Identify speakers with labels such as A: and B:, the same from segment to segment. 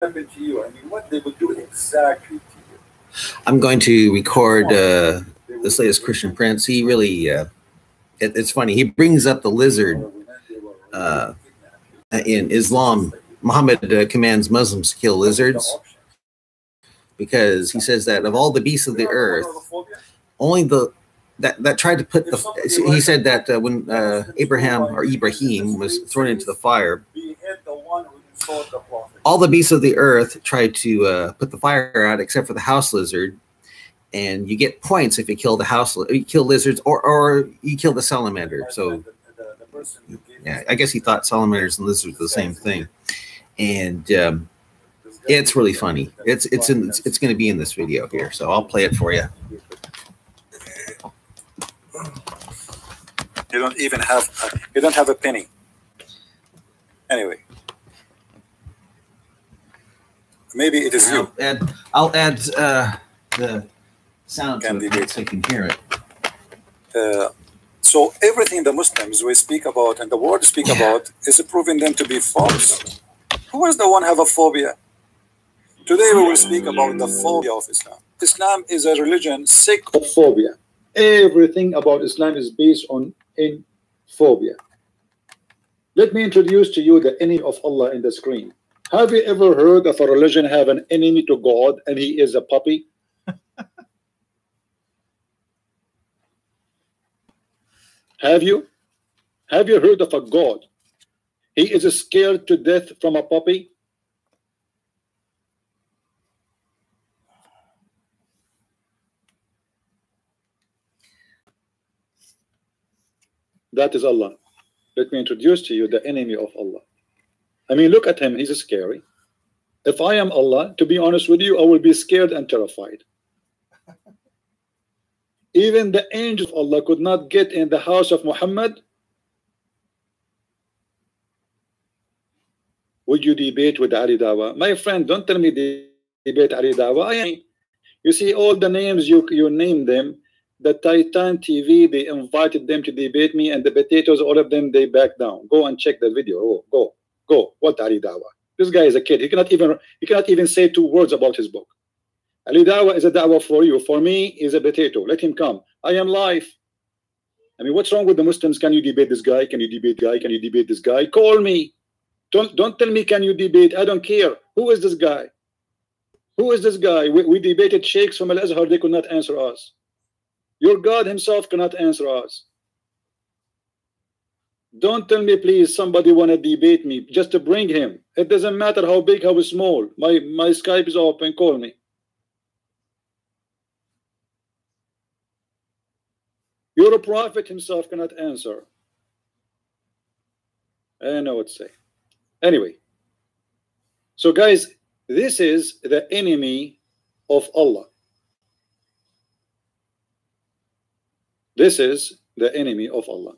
A: happen to you? I mean, what they would do exactly to you?
B: I'm going to record this latest Christian Prince. He really, it's funny. He brings up the lizard in Islam. Muhammad commands Muslims to kill lizards because he says that of all the beasts of the earth, only that tried to put the. He said that when Ibrahim was thrown into the fire, all the beasts of the earth tried to put the fire out except for the house lizard, and you get points if you kill the you kill lizards or you kill the salamander. So yeah, I guess he thought salamanders and lizards were the same thing, and it's really funny. It's going to be in this video here, so I'll play it for you.
A: You don't even have a penny. Anyway. Maybe it is you.
B: I'll add the sound to it so you can hear it.
A: So everything the Muslims we speak about and the world speak about is proving them to be false. Who is the one have a phobia? Today we will speak about the phobia of Islam. Islam is a religion sick of phobia. Everything about Islam is based on phobia. Let me introduce to you the enemy of Allah in the screen. Have you ever heard of a religion have an enemy to God and he is a puppy? Have you? Have you heard of a God? He is scared to death from a puppy? That is Allah. Let me introduce to you the enemy of Allah. I mean, look at him. He's scary. If I am Allah, to be honest with you, I will be scared and terrified. Even the angels of Allah could not get in the house of Muhammad. Would you debate with Ali Dawa? My friend, don't tell me debate Ali Dawa. You see all the names you name them. The Titan TV, they invited them to debate me, and the potatoes, all of them, they back down. Go and check the video. Oh, go. What Ali Dawa? This guy is a kid. He cannot even say 2 words about his book. Ali Dawa is a dawah for you. For me, is a potato. Let him come. I am live. I mean, what's wrong with the Muslims? Can you debate this guy? Can you debate guy? Can you debate this guy? Call me. Don't tell me can you debate. I don't care. Who is this guy? Who is this guy? We debated sheikhs from Al-Azhar. They could not answer us. Your God himself cannot answer us. Don't tell me, please, somebody want to debate me. Just to bring him. It doesn't matter how big, how small. My Skype is open. Call me. Your prophet himself cannot answer. I know what to say. Anyway. So, guys, this is the enemy of Allah. This is the enemy of Allah.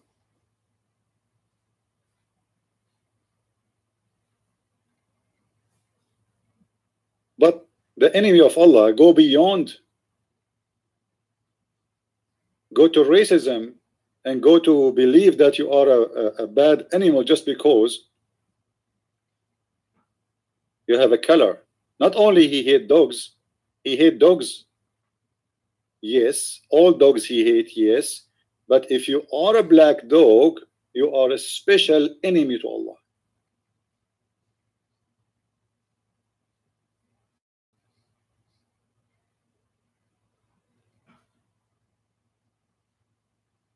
A: But the enemy of Allah go beyond, go to racism and go to believe that you are a bad animal just because you have a color. Not only he hate dogs, he hate dogs. Yes, all dogs he hate, yes. But if you are a black dog, you are a special enemy to Allah.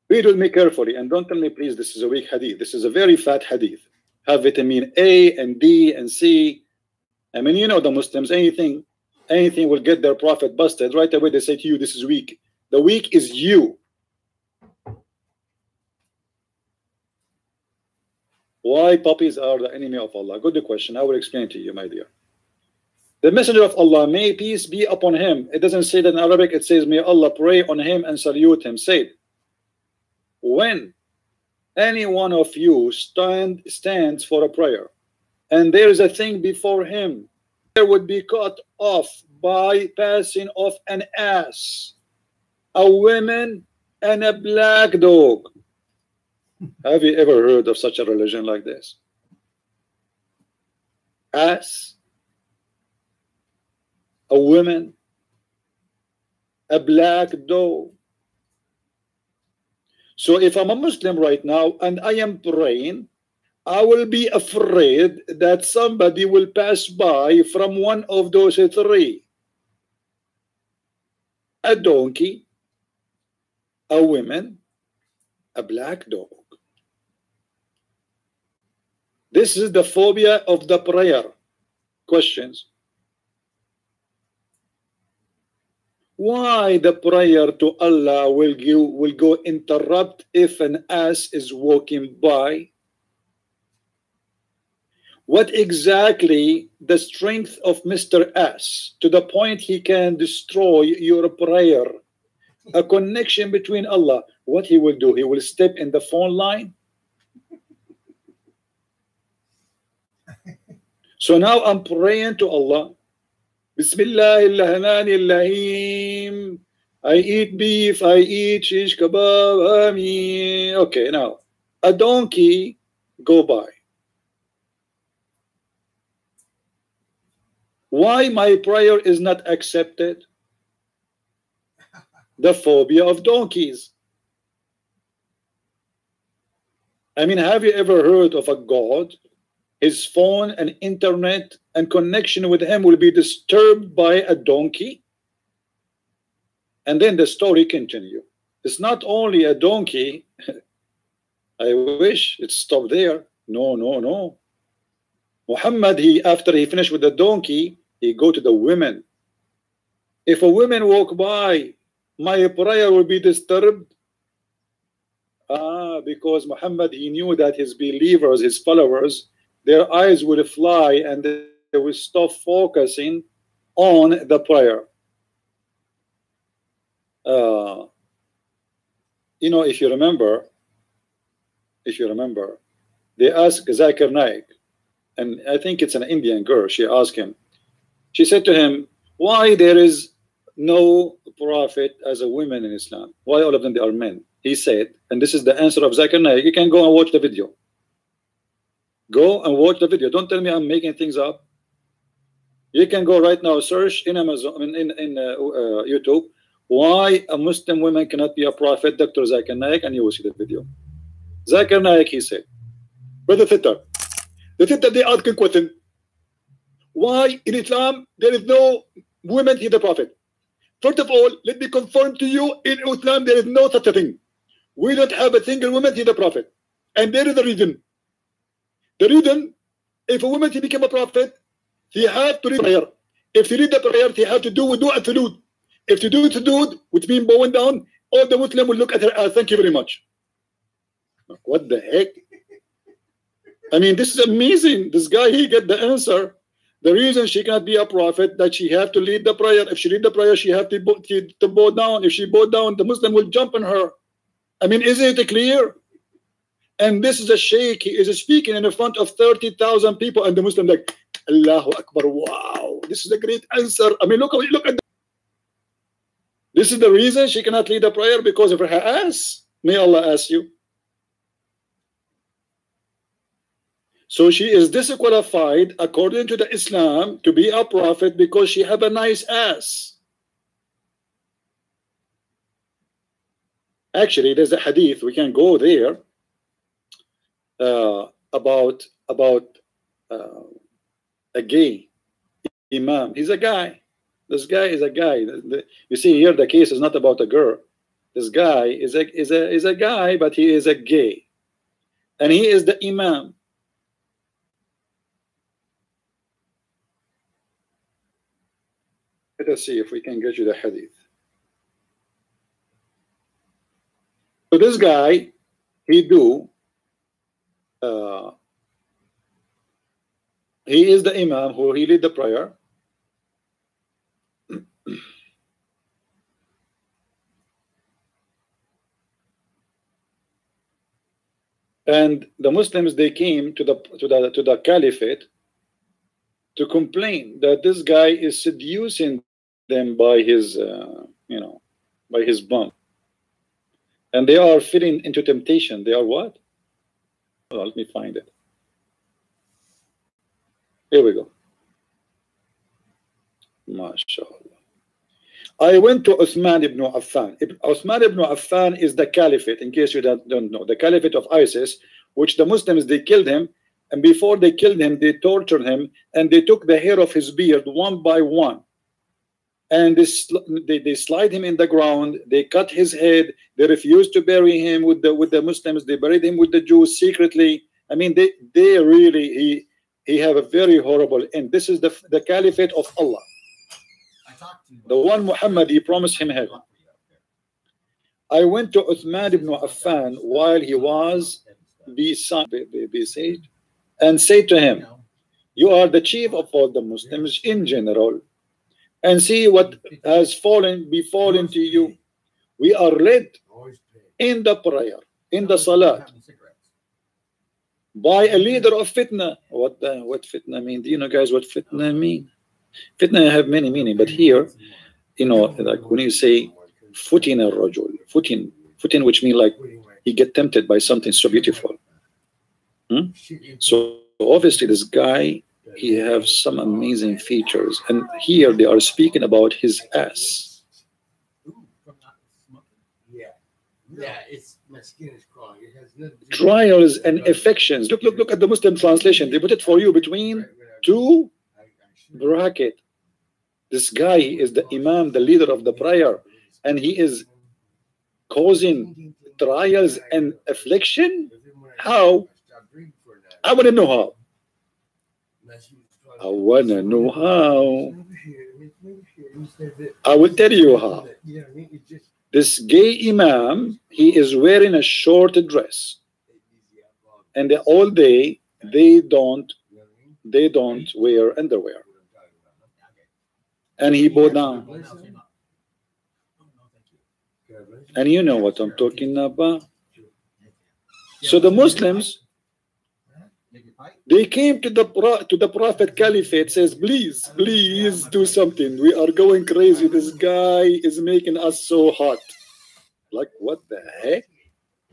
A: Read with me carefully and don't tell me, please, this is a weak hadith. This is a very fat hadith. Have vitamin A and D and C. I mean, you know the Muslims, anything will get their prophet busted. Right away they say to you, this is weak. The weak is you. Why puppies are the enemy of Allah? Good question. I will explain to you, my dear. The messenger of Allah, may peace be upon him. It doesn't say that in Arabic. It says, may Allah pray on him and salute him. Said, when any one of you stands for a prayer and there is a thing before him, there would be cut off by passing of an ass, a woman, and a black dog. Have you ever heard of such a religion like this? Ass, a woman, a black dog. So if I'm a Muslim right now and I am praying, I will be afraid that somebody will pass by from one of those three: a donkey, a woman, a black dog. This is the phobia of the prayer. Questions? Why the prayer to Allah will go interrupt if an ass is walking by? What exactly the strength of Mr. Ass to the point he can destroy your prayer? A connection between Allah. What he will do? He will step in the phone line. So now I'm praying to Allah. Bismillahirrahmanirrahim. I eat beef, I eat shish kebab, Ameen. Okay, now a donkey go by. Why my prayer is not accepted? The phobia of donkeys. I mean, have you ever heard of a God? His phone and internet and connection with him will be disturbed by a donkey? And then the story continue. It's not only a donkey. I wish it stopped there. No, no, no. Muhammad, after he finished with the donkey, he go to the women. If a woman walk by, my prayer will be disturbed. Because Muhammad, he knew that his believers, his followers, their eyes would fly and they will stop focusing on the prayer. You know, if you remember, they asked Zakir Naik, and I think it's an Indian girl. She asked him. She said to him, "Why there is no prophet as a woman in Islam? Why all of them they are men?" He said, and this is the answer of Zakir Naik. You can go and watch the video. Go and watch the video. Don't tell me I'm making things up. You can go right now, search in Amazon, in YouTube, why a Muslim woman cannot be a prophet, Dr. Zakir Naik, and you will see the video. Zakir Naik, he said, "Brother Thitter, they ask a question. Why in Islam there is no women in the prophet? First of all, let me confirm to you, in Islam there is no such a thing. We don't have a single woman in the prophet. And there is a reason. The reason, if a woman to become a prophet, she has to read prayer. If she read the prayer, she has to do a salute. If she do a salute, which means bowing down, all the Muslim will look at her as, thank you very much." What the heck? I mean, this is amazing. This guy, he get the answer. The reason she cannot be a prophet, that she have to lead the prayer. If she lead the prayer, she have to bow down. If she bow down, the Muslim will jump on her. I mean, isn't it clear? And this is a sheikh. He is speaking in front of 30,000 people, and the Muslim like, Allahu Akbar. Wow, this is a great answer. I mean, look at. This is the reason she cannot lead the prayer, because of her ass. May Allah ask you. So she is disqualified according to the Islam to be a prophet because she have a nice ass. Actually, there's a hadith, we can go there, about a gay imam. He's a guy. This guy is a guy. You see here, the case is not about a girl. This guy is a guy, but he is a gay, and he is the imam. Let us see if we can get you the hadith. So this guy, he is the imam who he lead the prayer. And the Muslims, they came to the caliphate to complain that this guy is seducing them by his by his bum, and they are fitting into temptation. They are what? Oh, let me find it. Here we go. MashaAllah. I went to Uthman ibn Affan. Uthman ibn Affan is the caliphate, in case you don't know, the caliphate of ISIS, which the Muslims, they killed him, and before they killed him, they tortured him, and they took the hair of his beard one by one, and they slide him in the ground, they cut his head, they refused to bury him with the Muslims, they buried him with the Jews secretly. I mean, they really, he have a very horrible end. This is the caliphate of Allah. The one Muhammad, he promised him heaven. I went to Uthman ibn Affan while he was besieged and said to him, you are the chief of all the Muslims in general, and see what has befallen to you. We are led in the prayer, in the salat, by a leader of fitna. What fitna mean? Do you know, guys, what fitna mean? Fitna have many meaning, but here, you know, like when you say futin al-rajul, futin, which mean like he get tempted by something so beautiful. So obviously this guy, he have some amazing features, and here they are speaking about his ass.
C: Yeah, it's my skin is crawling. It has nothing to do
A: Trials and affections. Look at the Muslim translation. They put it for you between two bracket. This guy is the imam, the leader of the prayer, and he is causing trials and affliction. How? I want to know how. I want to know how. I will tell you how. This gay imam, he is wearing a short dress, and all day they don't wear underwear, and he bowed down. And you know what I'm talking about. So the Muslims, they came to the Prophet Caliphate, says, please do something. We are going crazy. This guy is making us so hot. Like, what the heck?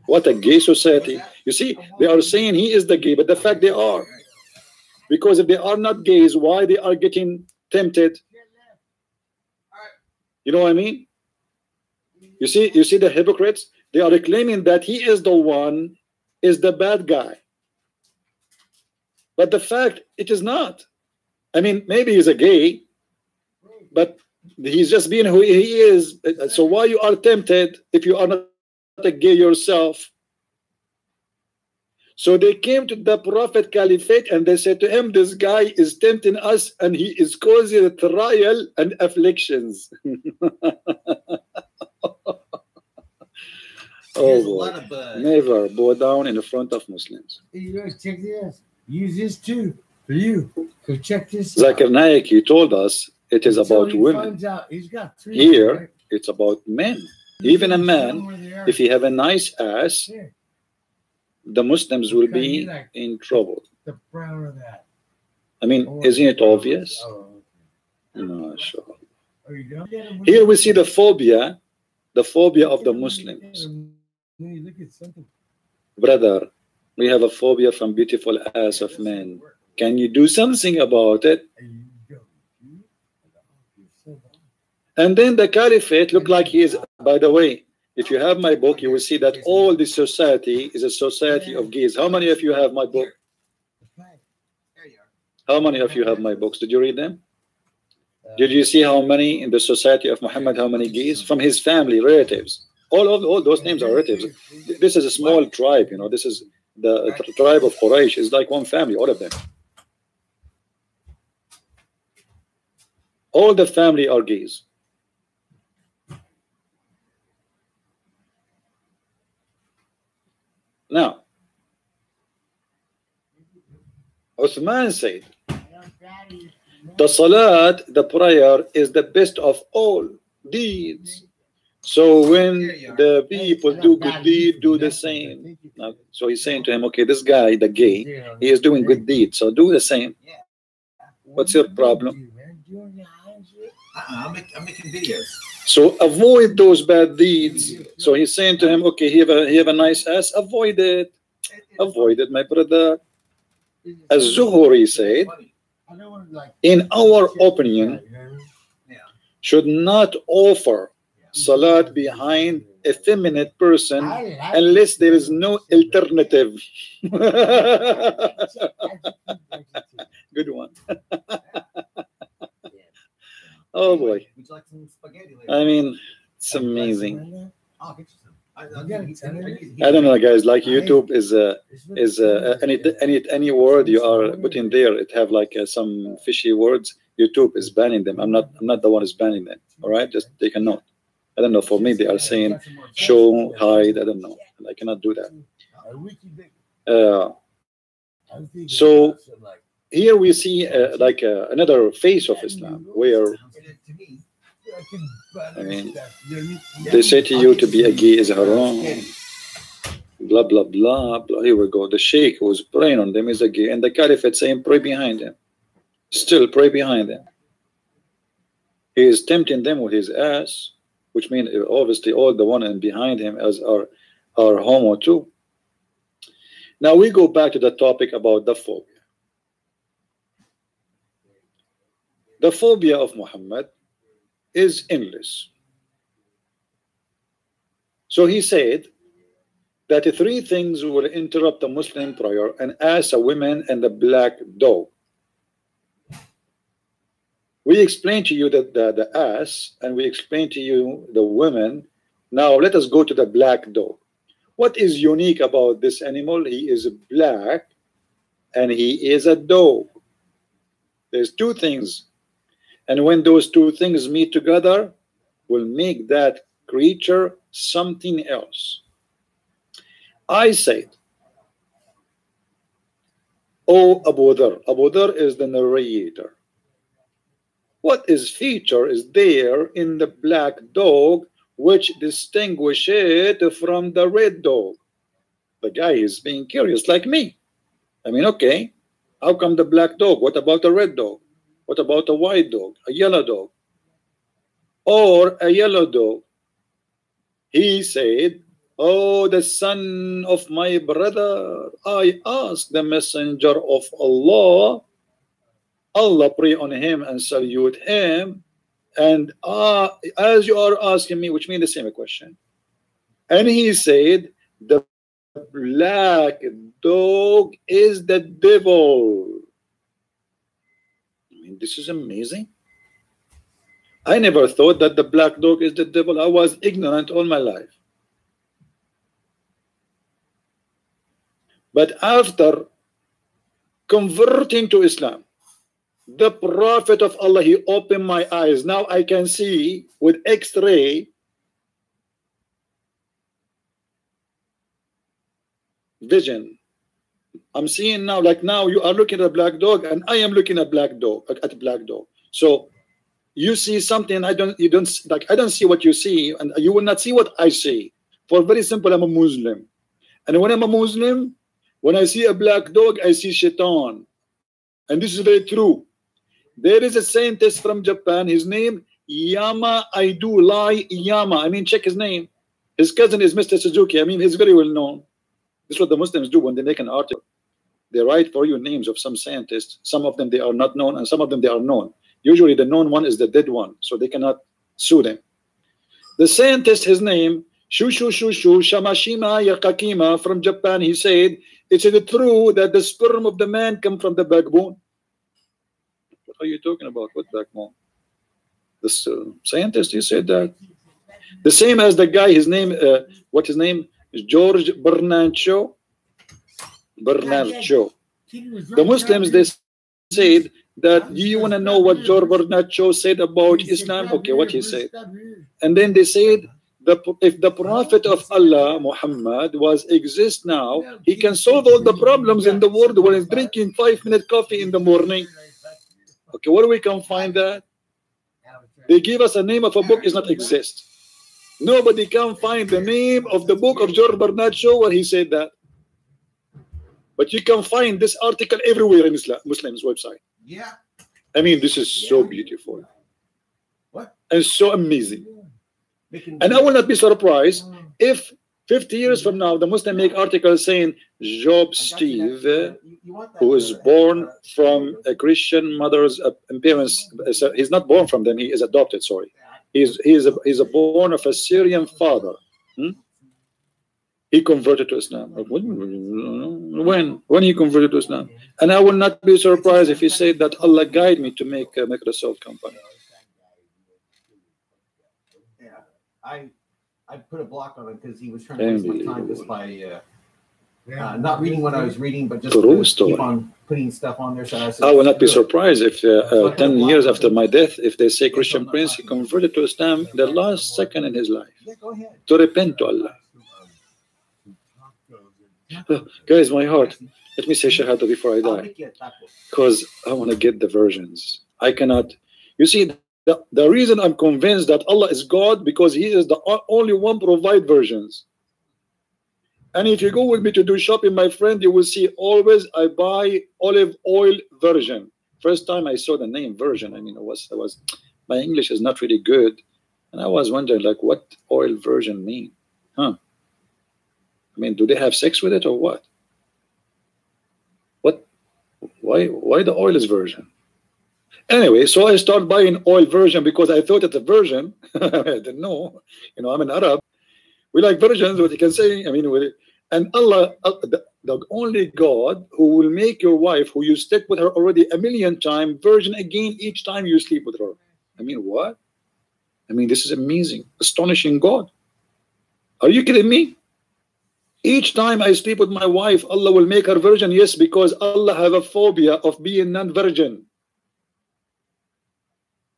A: What a gay society. You see, they are saying he is the gay, but the fact they are. Because if they are not gays, why they are getting tempted? You know what I mean? You see the hypocrites? They are claiming that he is the one, is the bad guy. But the fact, it is not. I mean, maybe he's a gay, but he's just being who he is. So why you are tempted if you are not a gay yourself? So they came to the Prophet Caliphate and they said to him, this guy is tempting us and he is causing a trial and afflictions. Oh boy. Never bow down in the front of Muslims.
C: You guys check this. Use this too for you. So check this
A: Zakir Naik, he told us it is about women.
C: He's got 3
A: Here,
C: right?
A: it's about men. Even a man, if he have a nice ass, the Muslims will be in trouble.
C: The brown of that.
A: I mean, isn't it obvious?
C: Oh,
A: No, sure.
C: are you done?
A: Here we see the phobia of the Muslims.
C: Look at something.
A: Brother, we have a phobia from beautiful ass of men. Can you do something about it? And then the caliphate looked like he is, by the way, if you have my book, you will see that all this society is a society of gays. How many of you have my book? How many of you have my books? Did you read them? Did you see how many in the society of Muhammad, how many gays? From his family, relatives. All those names are relatives. This is a small tribe, you know. This is the tribe of Quraysh. It's like one family, all of them. All the family are gays. Now, Uthman said, the salat, the prayer, is the best of all deeds. So when the people do good deed, do the same. Now, so he's saying to him, okay, this guy, the gay, he is doing good deeds, so do the same. What's your problem?
B: I'm making videos.
A: So avoid those bad deeds. So he's saying to him, okay, he have a nice ass, avoid it. Avoid it, my brother. As Zuhuri said, in our opinion, should not offer salat behind a feminine person unless there is no alternative. Good one. Oh boy. I mean, it's amazing. I don't know, guys. Like YouTube is any word you are putting there, it have like some fishy words. YouTube is banning them. I'm not the one who's banning them. All right, just take a note. I don't know. For me, they are saying show, hide. I don't know. I cannot do that. So here we see like another face of Islam, where I mean, they say to you to be a gay is haram. Blah blah blah blah. Here we go. The sheikh who was praying on them is a gay, and the caliphate saying pray behind him. Still pray behind him. He is tempting them with his ass, which means obviously all the one and behind him as are homo too. Now we go back to the topic about the phobia. The phobia of Muhammad is endless. So he said that 3 things will interrupt the Muslim prayer: an ass, a woman, and a black dog. We explained to you that the ass, and we explained to you the woman. Now let us go to the black dog. What is unique about this animal? He is black and he is a dog. There's 2 things, and when those 2 things meet together, will make that creature something else. I said, oh Abu Dhar. Abu Dhar is the narrator. What is feature is there in the black dog which distinguish it from the red dog? The guy is being curious like me. I mean, okay, how come the black dog? What about the red dog? What about a white dog, a yellow dog, or a yellow dog? He said, oh, the son of my brother, I asked the messenger of Allah, Allah pray on him and salute him, and as you are asking me, which means the same question, and he said the black dog is the devil. I mean, this is amazing. I never thought that the black dog is the devil. I was ignorant all my life. But after converting to Islam, the Prophet of Allah, he opened my eyes. Now I can see with X-ray vision. I'm seeing now, like now you are looking at a black dog and I am looking at black dog, at black dog. So you see something I don't see what you see, and you will not see what I see. For very simple, I'm a Muslim, and when I'm a Muslim, when I see a black dog, I see shaitan. And this is very true. There is a scientist from Japan, his name Yama, I do lie Yama. I mean, check his name. His cousin is Mr. Suzuki. I mean, he's very well known. This is what the Muslims do when they make an article. They write for you names of some scientists. Some of them they are not known, and some of them they are known. Usually the known one is the dead one, so they cannot sue them. The scientist, his name Shamashima Yakakima from Japan, he said, is it true that the sperm of the man come from the backbone? What are you talking about? What backbone? This scientist, he said that. The same as the guy, his name, what his name is, George Bernard Shaw. The Muslims, they said that, do you want to know what George Bernard Shaw said about Islam? Okay, what he said. And then they said, if the Prophet of Allah, Muhammad, exist now, he can solve all the problems in the world when he's drinking 5-minute coffee in the morning. Okay, where we can find that? They give us a name of a book, does not exist. Nobody can find the name of the book of George Bernard Shaw where he said that. But you can find this article everywhere in Islam, Muslims' website.
D: Yeah.
A: I mean, this is so beautiful.
D: What?
A: And so amazing. And I will not be surprised if 50 years from now, the Muslim make articles saying Job Steve, who is born from a Christian mother's parents, he's not born from them, he is adopted, sorry. He's born of a Syrian father. He converted to Islam. When he converted to Islam? And I will not be surprised if he said that Allah guide me to make a Microsoft company.
B: Yeah, I put a block on it because he was trying to waste my time just by not reading what I was reading, but just keep on putting stuff on there. So I
A: will not be surprised if 10 years after my death, if they say Christian Prince, he converted to Islam the last second in his life to repent to Allah. Guys, my heart. Let me say Shahada before I die, because I want to get the versions. I cannot. You see, the reason I'm convinced that Allah is God, because He is the only one provide versions. And if you go with me to do shopping, my friend, you will see always I buy olive oil version. First time I saw the name version, I mean, my English is not really good, and I was wondering like what oil version mean, huh? I mean, do they have sex with it or what? What? Why the oil is version? Anyway, so I start buying oil version because I thought it's a version. I didn't know. You know, I'm an Arab. We like versions, what you can say. I mean, and Allah, the only God who will make your wife, who you slept with her already 1,000,000 times, virgin again each time you sleep with her. I mean, what? I mean, this is amazing, astonishing God. Are you kidding me? Each time I sleep with my wife, Allah will make her virgin. Yes, because Allah have a phobia of being non-virgin.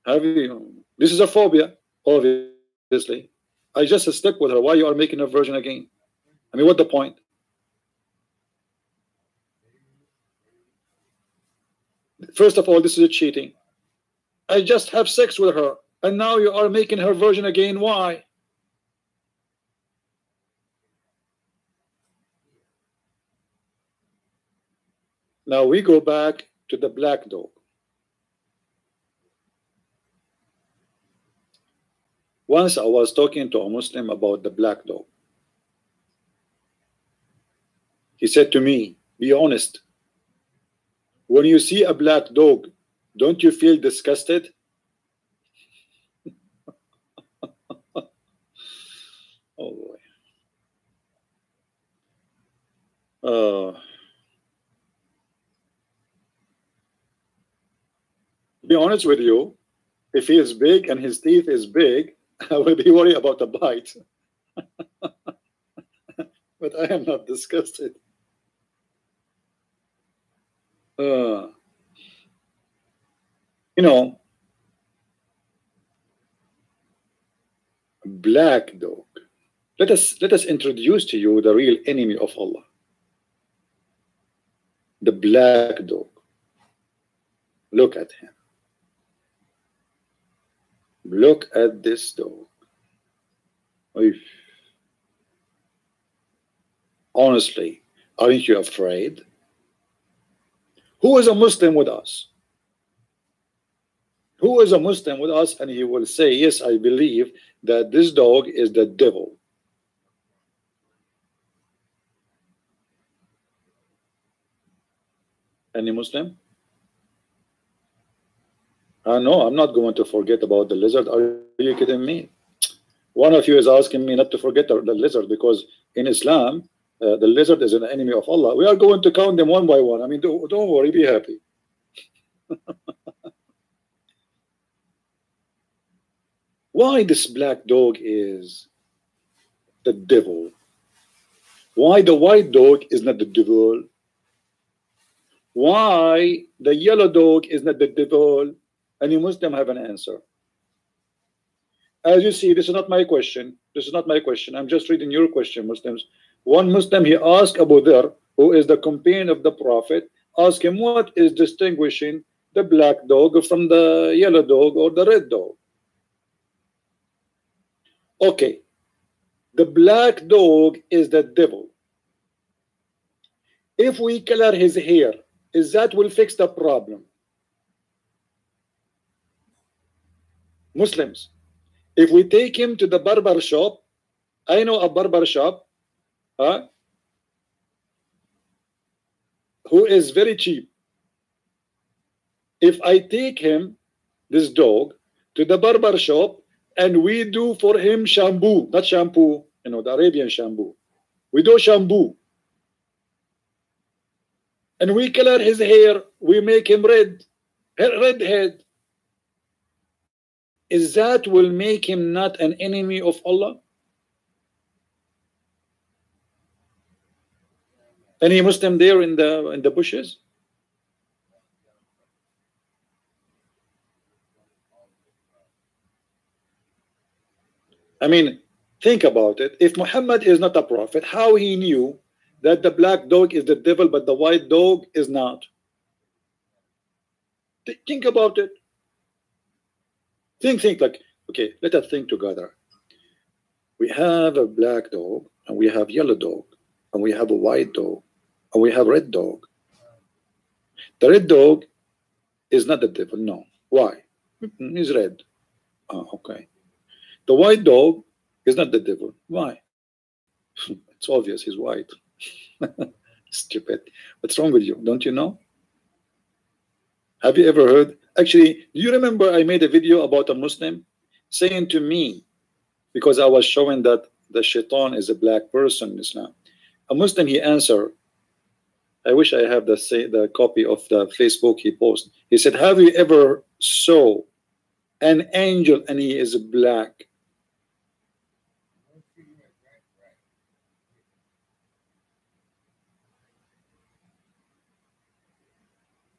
A: This is a phobia, obviously. I just slept with her. Why you are making her virgin again? I mean, what the point? First of all, this is a cheating. I just have sex with her, and now you are making her virgin again. Why? Now we go back to the black dog. Once I was talking to a Muslim about the black dog. He said to me, be honest, when you see a black dog, don't you feel disgusted? Oh boy. To be honest with you, if he is big and his teeth is big, I will be worried about the bite. But I am not disgusted. You know, black dog. Let us introduce to you the real enemy of Allah. The black dog. Look at him. Look at this dog. Honestly, aren't you afraid? Who is a Muslim with us? Who is a Muslim with us? And he will say, yes, I believe that this dog is the devil. Any Muslim? No, I'm not going to forget about the lizard. Are you kidding me? One of you is asking me not to forget the lizard, because in Islam, the lizard is an enemy of Allah. We are going to count them one by one. I mean, don't worry, be happy. Why this black dog is the devil? Why the white dog is not the devil? Why the yellow dog is not the devil? Any Muslim have an answer? As you see, this is not my question. This is not my question. I'm just reading your question, Muslims. One Muslim, he asked Abu Dhar, who is the companion of the Prophet, ask him what is distinguishing the black dog from the yellow dog or the red dog. Okay, the black dog is the devil. If we color his hair, is that will fix the problem? Muslims, if we take him to the barber shop, I know a barber shop huh? Who is very cheap. If I take him, this dog, to the barber shop, and we do for him shampoo, not shampoo, you know, the Arabian shampoo. We do shampoo. And we color his hair, we make him red head. Is that will make him not an enemy of Allah? Any Muslim there in the bushes? I mean, think about it. If Muhammad is not a prophet, how he knew that the black dog is the devil but the white dog is not? Think about it. Think like, okay, let us think together. We have a black dog, and we have yellow dog, and we have a white dog, and we have red dog. The red dog is not the devil, no. Why? He's red. Oh, okay. The white dog is not the devil. Why? It's obvious, he's white. Stupid. What's wrong with you? Don't you know? Have you ever heard? Actually, do you remember I made a video about a Muslim saying to me, because I was showing that the shaitan is a black person in Islam, a Muslim, he answered, I wish I have the copy of the Facebook he posted. He said, have you ever saw an angel and he is black?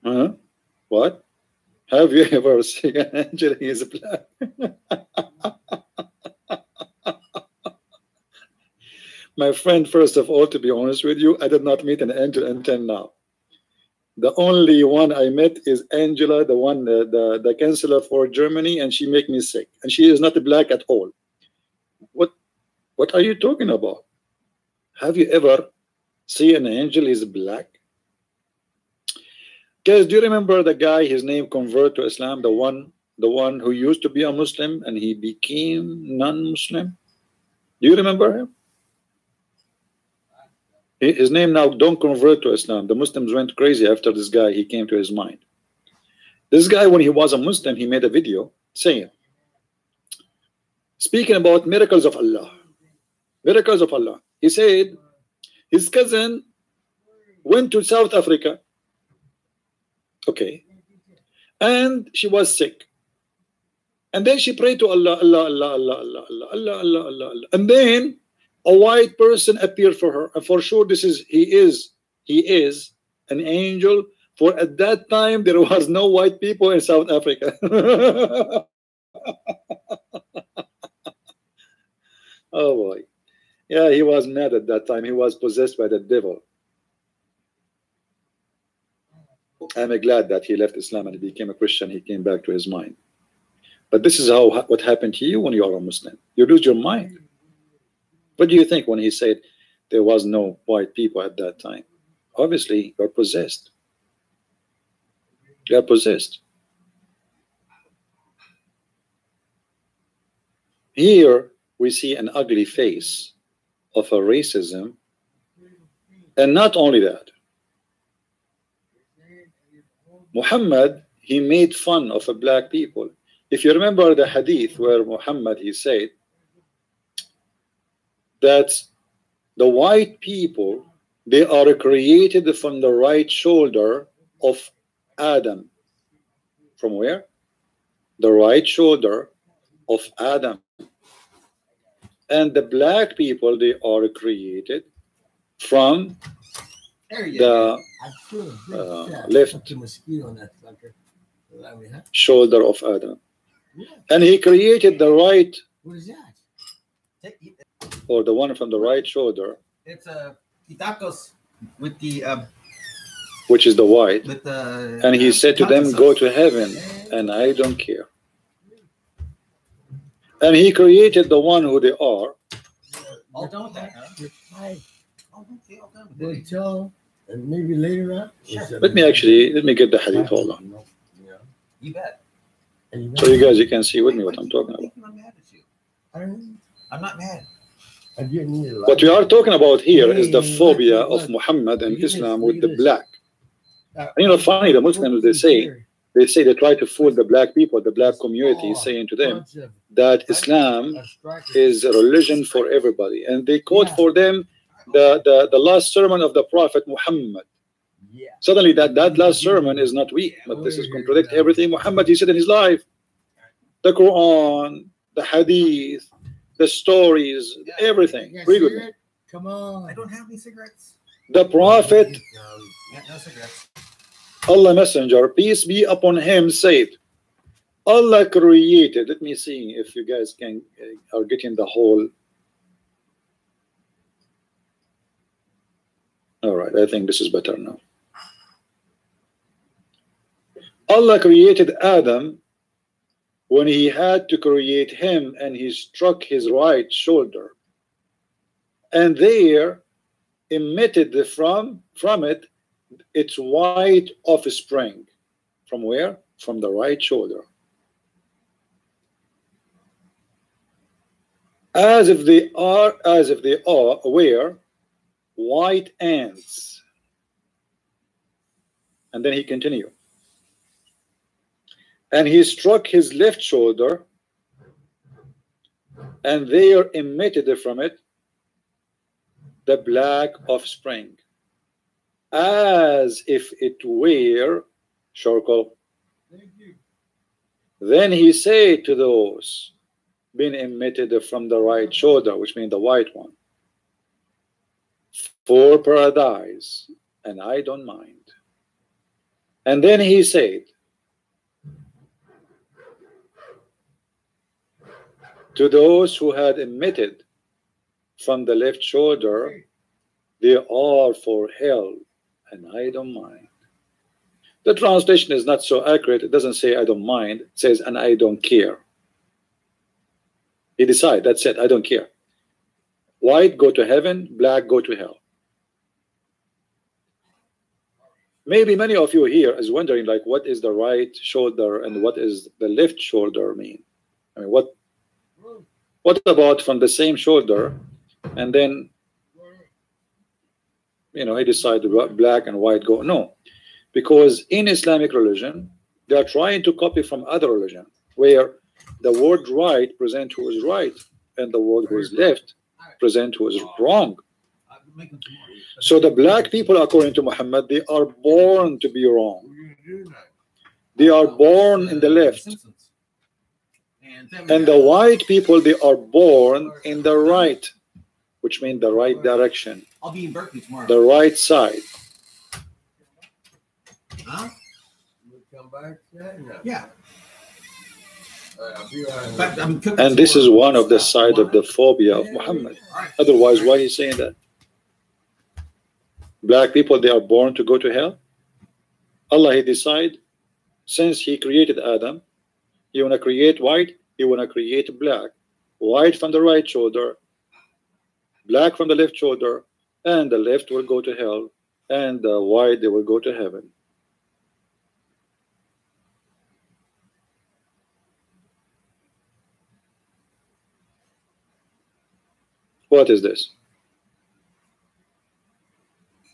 A: Huh? What? Have you ever seen an angel and he is black? My friend, first of all, to be honest with you, I did not meet an angel until now. The only one I met is Angela, the one, the chancellor for Germany, and she make me sick. And she is not black at all. What are you talking about? Have you ever seen an angel is black? Guys, do you remember the guy, his name convert to Islam, the one who used to be a Muslim and he became non-Muslim? Do you remember him? His name now don't convert to Islam. The Muslims went crazy after this guy. He came to his mind. This guy, when he was a Muslim, he made a video saying, speaking about miracles of Allah. Miracles of Allah. He said his cousin went to South Africa. Okay. And she was sick. And then she prayed to Allah, Allah, Allah, Allah, Allah, Allah, Allah, Allah, Allah, Allah. And then a white person appeared for her. And for sure he is an angel. For at that time there was no white people in South Africa. Oh boy. Yeah, he was mad at that time. He was possessed by the devil. I'm glad that he left Islam and he became a Christian. He came back to his mind. But this is what happened to you when you are a Muslim. You lose your mind. What do you think when he said there was no white people at that time? Obviously, you're possessed. You're possessed. Here we see an ugly face of a racism. And not only that, Muhammad, he made fun of black people. If you remember the hadith where Muhammad, he said that the white people, they are created from the right shoulder of Adam. From where? The right shoulder of Adam. And the black people, they are created from the left shoulder of Adam. And he created the right, or the one from the right shoulder.
B: It's tacos with the
A: which is the white.
B: with the
A: And he said to them, go to heaven, and I don't care. And he created the one who they are.
B: all done with that, huh?
C: And maybe later on.
A: Let me get the hadith. Hold on.
B: You bet.
A: So you guys, you can see with me what I'm talking about.
B: I'm mad at you. I'm not mad.
A: What we are talking about here is the phobia of Muhammad and Islam with the black. And you know, funny, the Muslims, they say they try to fool the black people, the black community, saying to them that Islam is a religion for everybody. And they quote for them the last sermon of the Prophet Muhammad. Suddenly that last sermon is not weak, but this is contradict everything Muhammad he said in his life. The Quran, the Hadith, the stories, everything. Read with me.
C: Come on.
B: I don't have any cigarettes.
A: The Prophet,
B: No cigarettes.
A: Allah Messenger, peace be upon him, said, Allah created. Let me see if you guys can are getting the whole. All right, I think this is better now. Allah created Adam when he had to create him, and he struck his right shoulder, and there emitted from it its white offspring. From where? From the right shoulder. As if they were white ants. And then he continued. And he struck his left shoulder, and there emitted from it the black offspring, as if it were charcoal. Then he said to those being emitted from the right shoulder, which means the white one, for paradise, and I don't mind. And then he said to those who had emitted from the left shoulder, they are for hell, and I don't mind. The translation is not so accurate. It doesn't say I don't mind. It says, and I don't care. He decided, that's it, I don't care. White, go to heaven. Black, go to hell. Maybe many of you here is wondering, like, what is the right shoulder and what is the left shoulder mean? I mean, what about from the same shoulder, and then, you know, he decided black and white go? No, because in Islamic religion, they are trying to copy from other religion, where the word right present who is right, and the word who is left present who is wrong. So the black people, according to Muhammad, they are born to be wrong. They are born in the left. And the white people, they are born in the right, which means the right direction.
B: I'll be in Berkeley tomorrow.
A: The right side.
B: Huh?
C: Come back?
B: Yeah.
A: And this is one of the side of the phobia of Muhammad. Otherwise, why is he saying that? Black people, they are born to go to hell. Allah, he decide, since he created Adam, he want to create white, he want to create black. White from the right shoulder, black from the left shoulder, and the left will go to hell, and the white, they will go to heaven. What is this?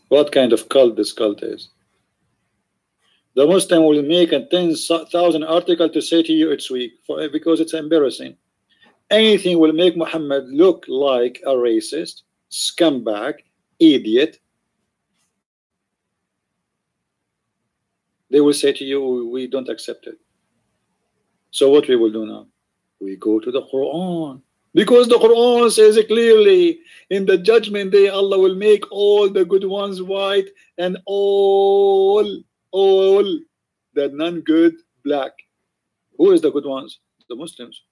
A: What kind of cult this cult is? The Muslim will make a 10,000 article to say to you it's weak, because it's embarrassing. Anything will make Muhammad look like a racist, scumbag, idiot. They will say to you, we don't accept it. So what we will do now? We go to the Quran. Because the Quran says it clearly, in the judgment day, Allah will make all the good ones white and all the non-good black. Who is the good ones? The Muslims.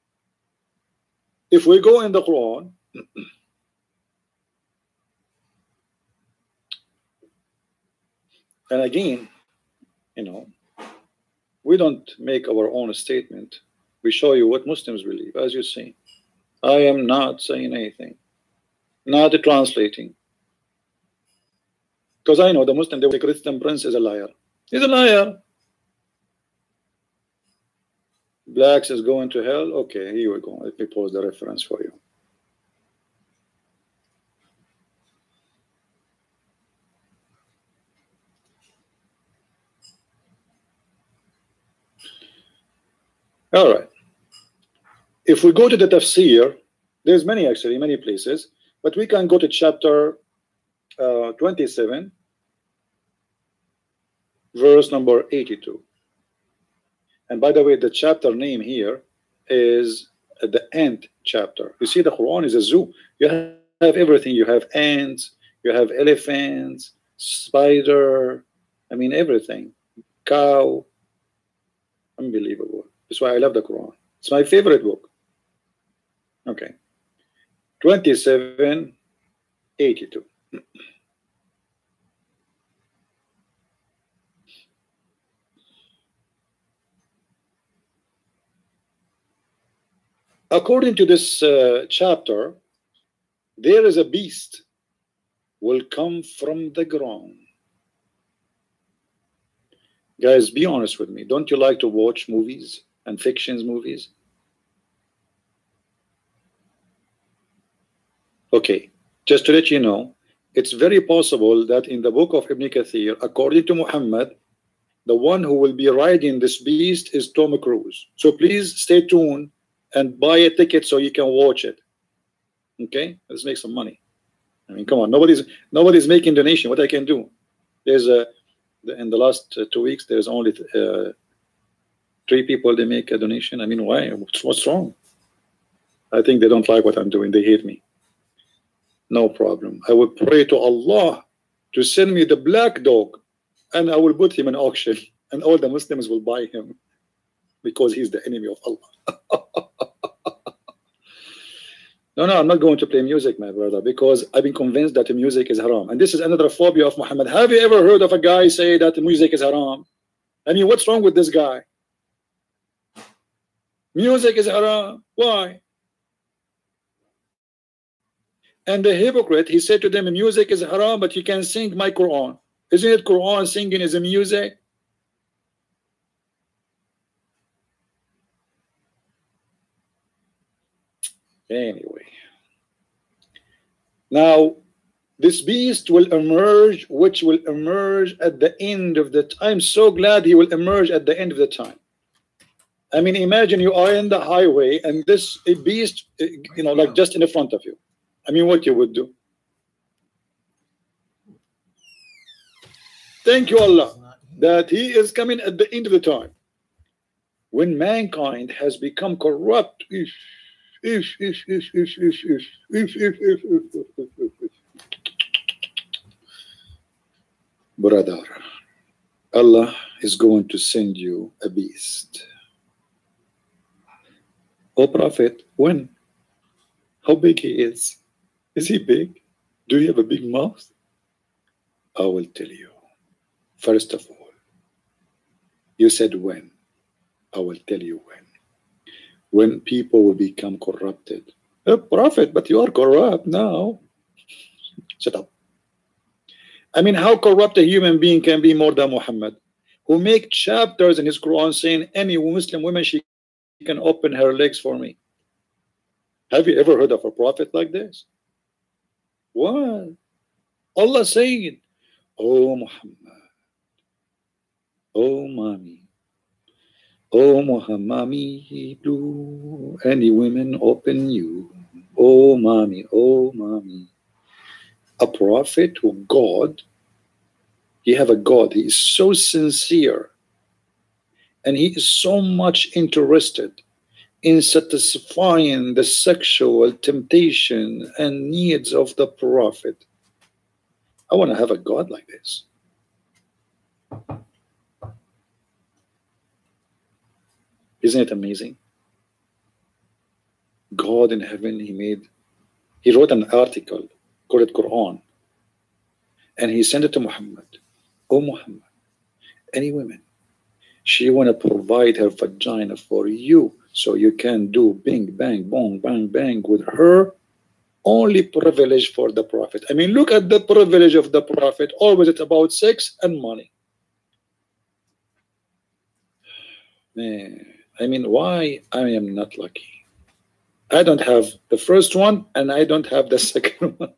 A: If we go in the Quran, and again, you know, we don't make our own statement. We show you what Muslims believe, as you see. I am not saying anything, not translating, because I know the Muslim, the Christian prince is a liar. He's a liar. Blacks is going to hell. Okay, here we go. Let me pause the reference for you. All right. If we go to the Tafseer, there's many actually, many places, but we can go to chapter 27, verse number 82. And by the way, the chapter name here is the Ant chapter. You see, the Quran is a zoo. You have everything. You have ants, you have elephants, spider, I mean everything. Cow. Unbelievable. That's why I love the Quran. It's my favorite book. Okay. 27:82. According to this chapter, there is a beast will come from the ground. Guys, be honest with me. Don't you like to watch movies and fictions movies? Okay, just to let you know, it's very possible that in the book of Ibn Kathir, according to Muhammad, the one who will be riding this beast is Tom Cruise. So please stay tuned and buy a ticket so you can watch it. Okay, let's make some money. I mean, come on, nobody's making donation. What I can do? There's in the last 2 weeks, there's only 3 people they make a donation. I mean, why? What's wrong? I think they don't like what I'm doing. They hate me. No problem. I will pray to Allah to send me the black dog, and I will put him in auction, and all the Muslims will buy him because he's the enemy of Allah. No, I'm not going to play music, my brother, because I've been convinced that music is haram. And this is another phobia of Muhammad. Have you ever heard of a guy say that music is haram? I mean, what's wrong with this guy? Music is haram. Why? And the hypocrite, he said to them, music is haram, but you can sing my Quran. Isn't it Quran singing is a music? Anyway, now this beast will emerge, which will emerge at the end of the time. I'm so glad he will emerge at the end of the time. I mean, imagine you are in the highway and this beast, you know, like just in the front of you. I mean, what you would do? Thank you, Allah, that he is coming at the end of the time. When mankind has become corrupt, brother, Allah is going to send you a beast. Oh Prophet, when? How big he is? Is he big? Do you have a big mouth? I will tell you. First of all, you said when. I will tell you when. When people will become corrupted. Oh, Prophet, but you are corrupt now. Shut up. I mean, how corrupt a human being can be more than Muhammad, who make chapters in his Quran saying any Muslim woman, she can open her legs for me. Have you ever heard of a prophet like this? What? Allah said, oh Muhammad, oh mommy, oh Muhammad, blue, any women open you. Oh mommy, oh mommy. A prophet who God, he have a God, he is so sincere and he is so much interested in satisfying the sexual temptation and needs of the prophet. I want to have a God like this. Isn't it amazing? God in heaven, he wrote an article called Quran, and he sent it to Muhammad. Oh Muhammad, any women, she want to provide her vagina for you so you can do bing, bang, bong, bang, bang with her. Only privilege for the prophet. I mean, look at the privilege of the prophet. Always it's about sex and money. Man, I mean, why I am not lucky? I don't have the first one and I don't have the second one.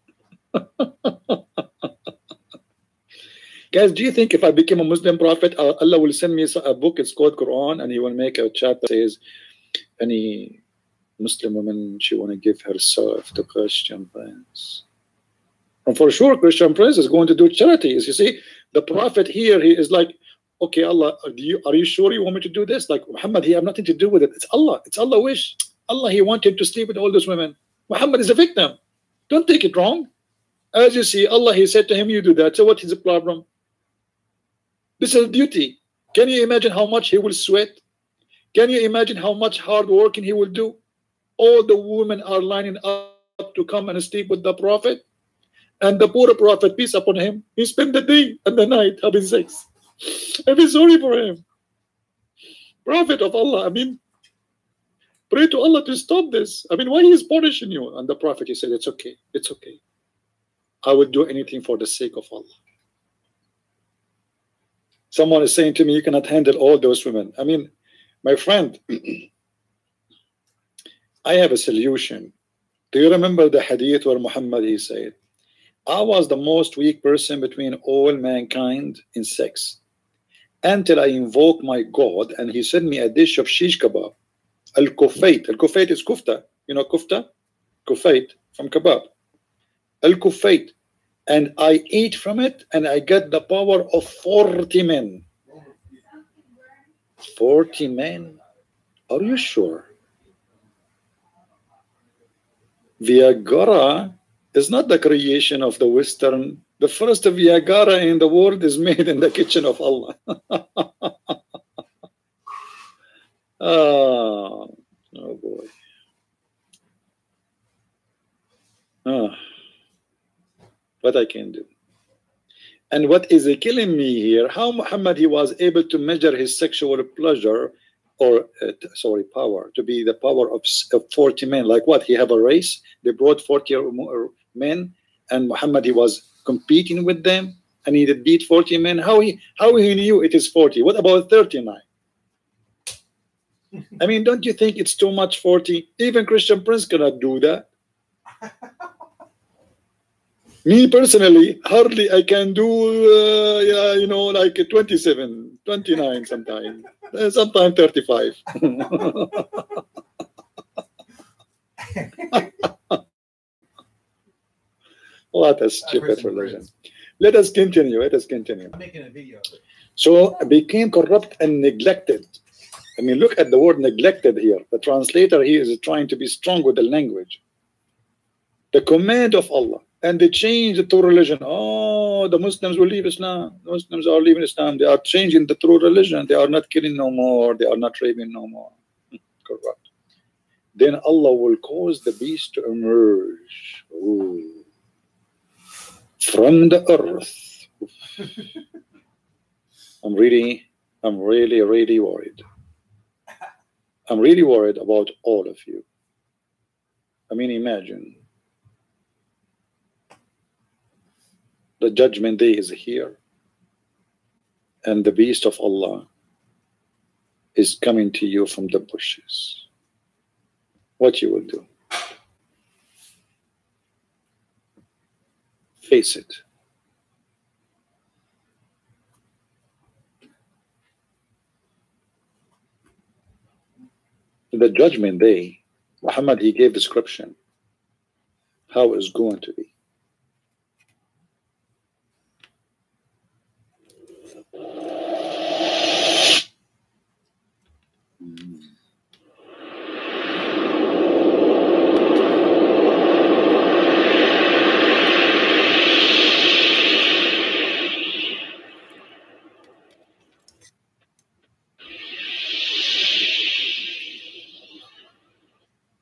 A: Guys, do you think if I became a Muslim prophet, Allah will send me a book, it's called Quran, and He will make a chapter that says any Muslim woman, she want to give herself to Christian Prince? And for sure, Christian Prince is going to do charities. You see, the prophet here, he is like, okay, Allah, are you sure you want me to do this? Like, Muhammad, he have nothing to do with it. It's Allah. It's Allah wish. Allah, He wanted to sleep with all those women. Muhammad is a victim. Don't take it wrong. As you see, Allah, He said to him, you do that. So what is the problem? This is duty. Can you imagine how much he will sweat? Can you imagine how much hard working he will do? All the women are lining up to come and sleep with the prophet. And the poor prophet, peace upon him, he spent the day and the night having sex. I feel sorry for him. Prophet of Allah, I mean, pray to Allah to stop this. I mean, why He is punishing you? And the prophet, he said, it's okay. It's okay. I would do anything for the sake of Allah. Someone is saying to me, you cannot handle all those women. I mean, my friend, I have a solution. Do you remember the hadith where Muhammad, he said, I was the most weak person between all mankind in sex until I invoked my God and He sent me a dish of shish kebab. Al-kufayt. Al-kufayt is kufta. You know kufta? Kufayt from kebab. Al-kufayt. And I ate from it and I got the power of 40 men. 40 men? Are you sure? Viagra is not the creation of the Western. The first Viagra in the world is made in the kitchen of Allah. Oh boy. What I can do. And what is killing me here, how Muhammad, he was able to measure his sexual pleasure or power to be the power of 40 men. Like what? He have a race, they brought 40 men and Muhammad, he was competing with them and he did beat 40 men. How he knew it is 40? What about 39? I mean, don't you think it's too much, 40? Even Christian Prince cannot do that. Me personally, hardly I can do, you know, like 27, 29 sometimes, sometimes 35. What a stupid religion. Let us continue. Let us continue.
B: I'm making a video of it.
A: So became corrupt and neglected. I mean, look at the word neglected here. The translator here is trying to be strong with the language. The command of Allah. And they changed the true religion. Oh, the Muslims will leave Islam. The Muslims are leaving Islam. They are changing the true religion. They are not killing no more. They are not raping no more. Corrupt. Then Allah will cause the beast to emerge. Ooh. From the earth. I'm really worried. I'm really worried about all of you. I mean, imagine. The judgment day is here, and the beast of Allah is coming to you from the bushes. What you will do? Face it. The judgment day, Muhammad, he gave description how it's going to be.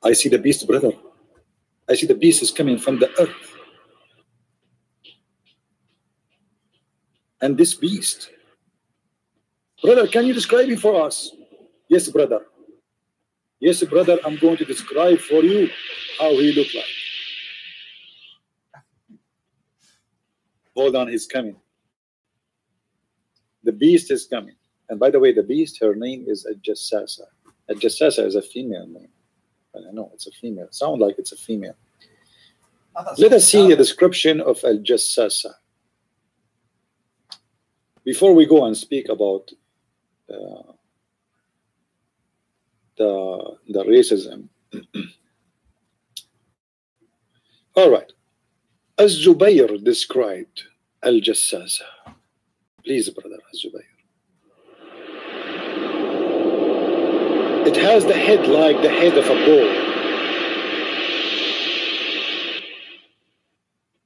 A: I see the beast, brother. I see the beast is coming from the earth. And this beast, brother, can you describe him for us? Yes, brother. Yes, brother, I'm going to describe for you how he looked like. Hold on, he's coming. The beast is coming. And by the way, the beast, her name is Al-Jassasa. Al-Jassasa is a female name. I know it's a female. It sounds like it's a female. Let us see a description of Al-Jassasa. before we go and speak about the racism. All right. As Zubayr described Al-Jassasa. Please, brother, Az-Zubayr. It has the head like the head of a bull.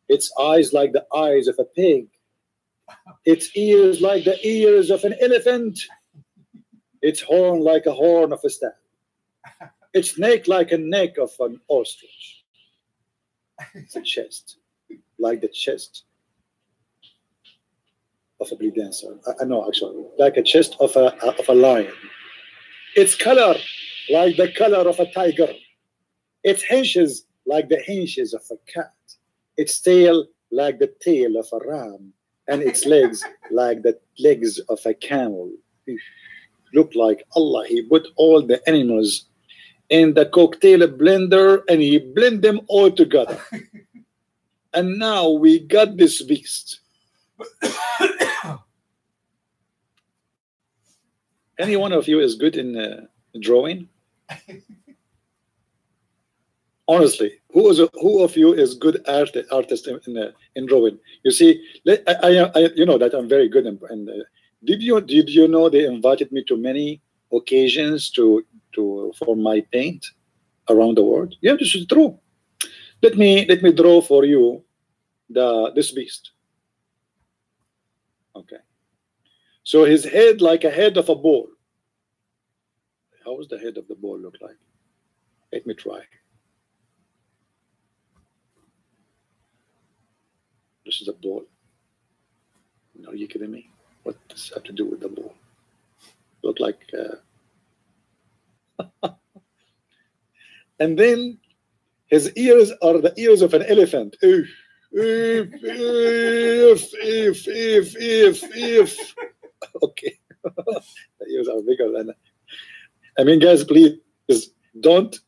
A: Its eyes like the eyes of a pig. Its ears like the ears of an elephant. Its horn like a horn of a stag. Its neck like a neck of an ostrich. Its chest like the chest of a breed dancer. I know, actually, like a chest of a lion. Its color like the color of a tiger. Its hinges like the hinges of a cat. Its tail like the tail of a ram. And its legs like the legs of a camel. Look like Allah, He put all the animals in the cocktail blender and He blend them all together. And now we got this beast. Any one of you is good in drawing? Honestly, who of you is good artist in drawing? You see, I you know that I'm very good in. Did you know they invited me to many occasions for my paint around the world? Yeah, this is true. Let me draw for you this beast. Okay. So his head like a head of a bull. How does the head of the bull look like? Let me try. This is a bull. No, are you kidding me? What does that have to do with the bull? Look like. And then his ears are the ears of an elephant. If. Okay. The ears are bigger than. I mean, guys, please don't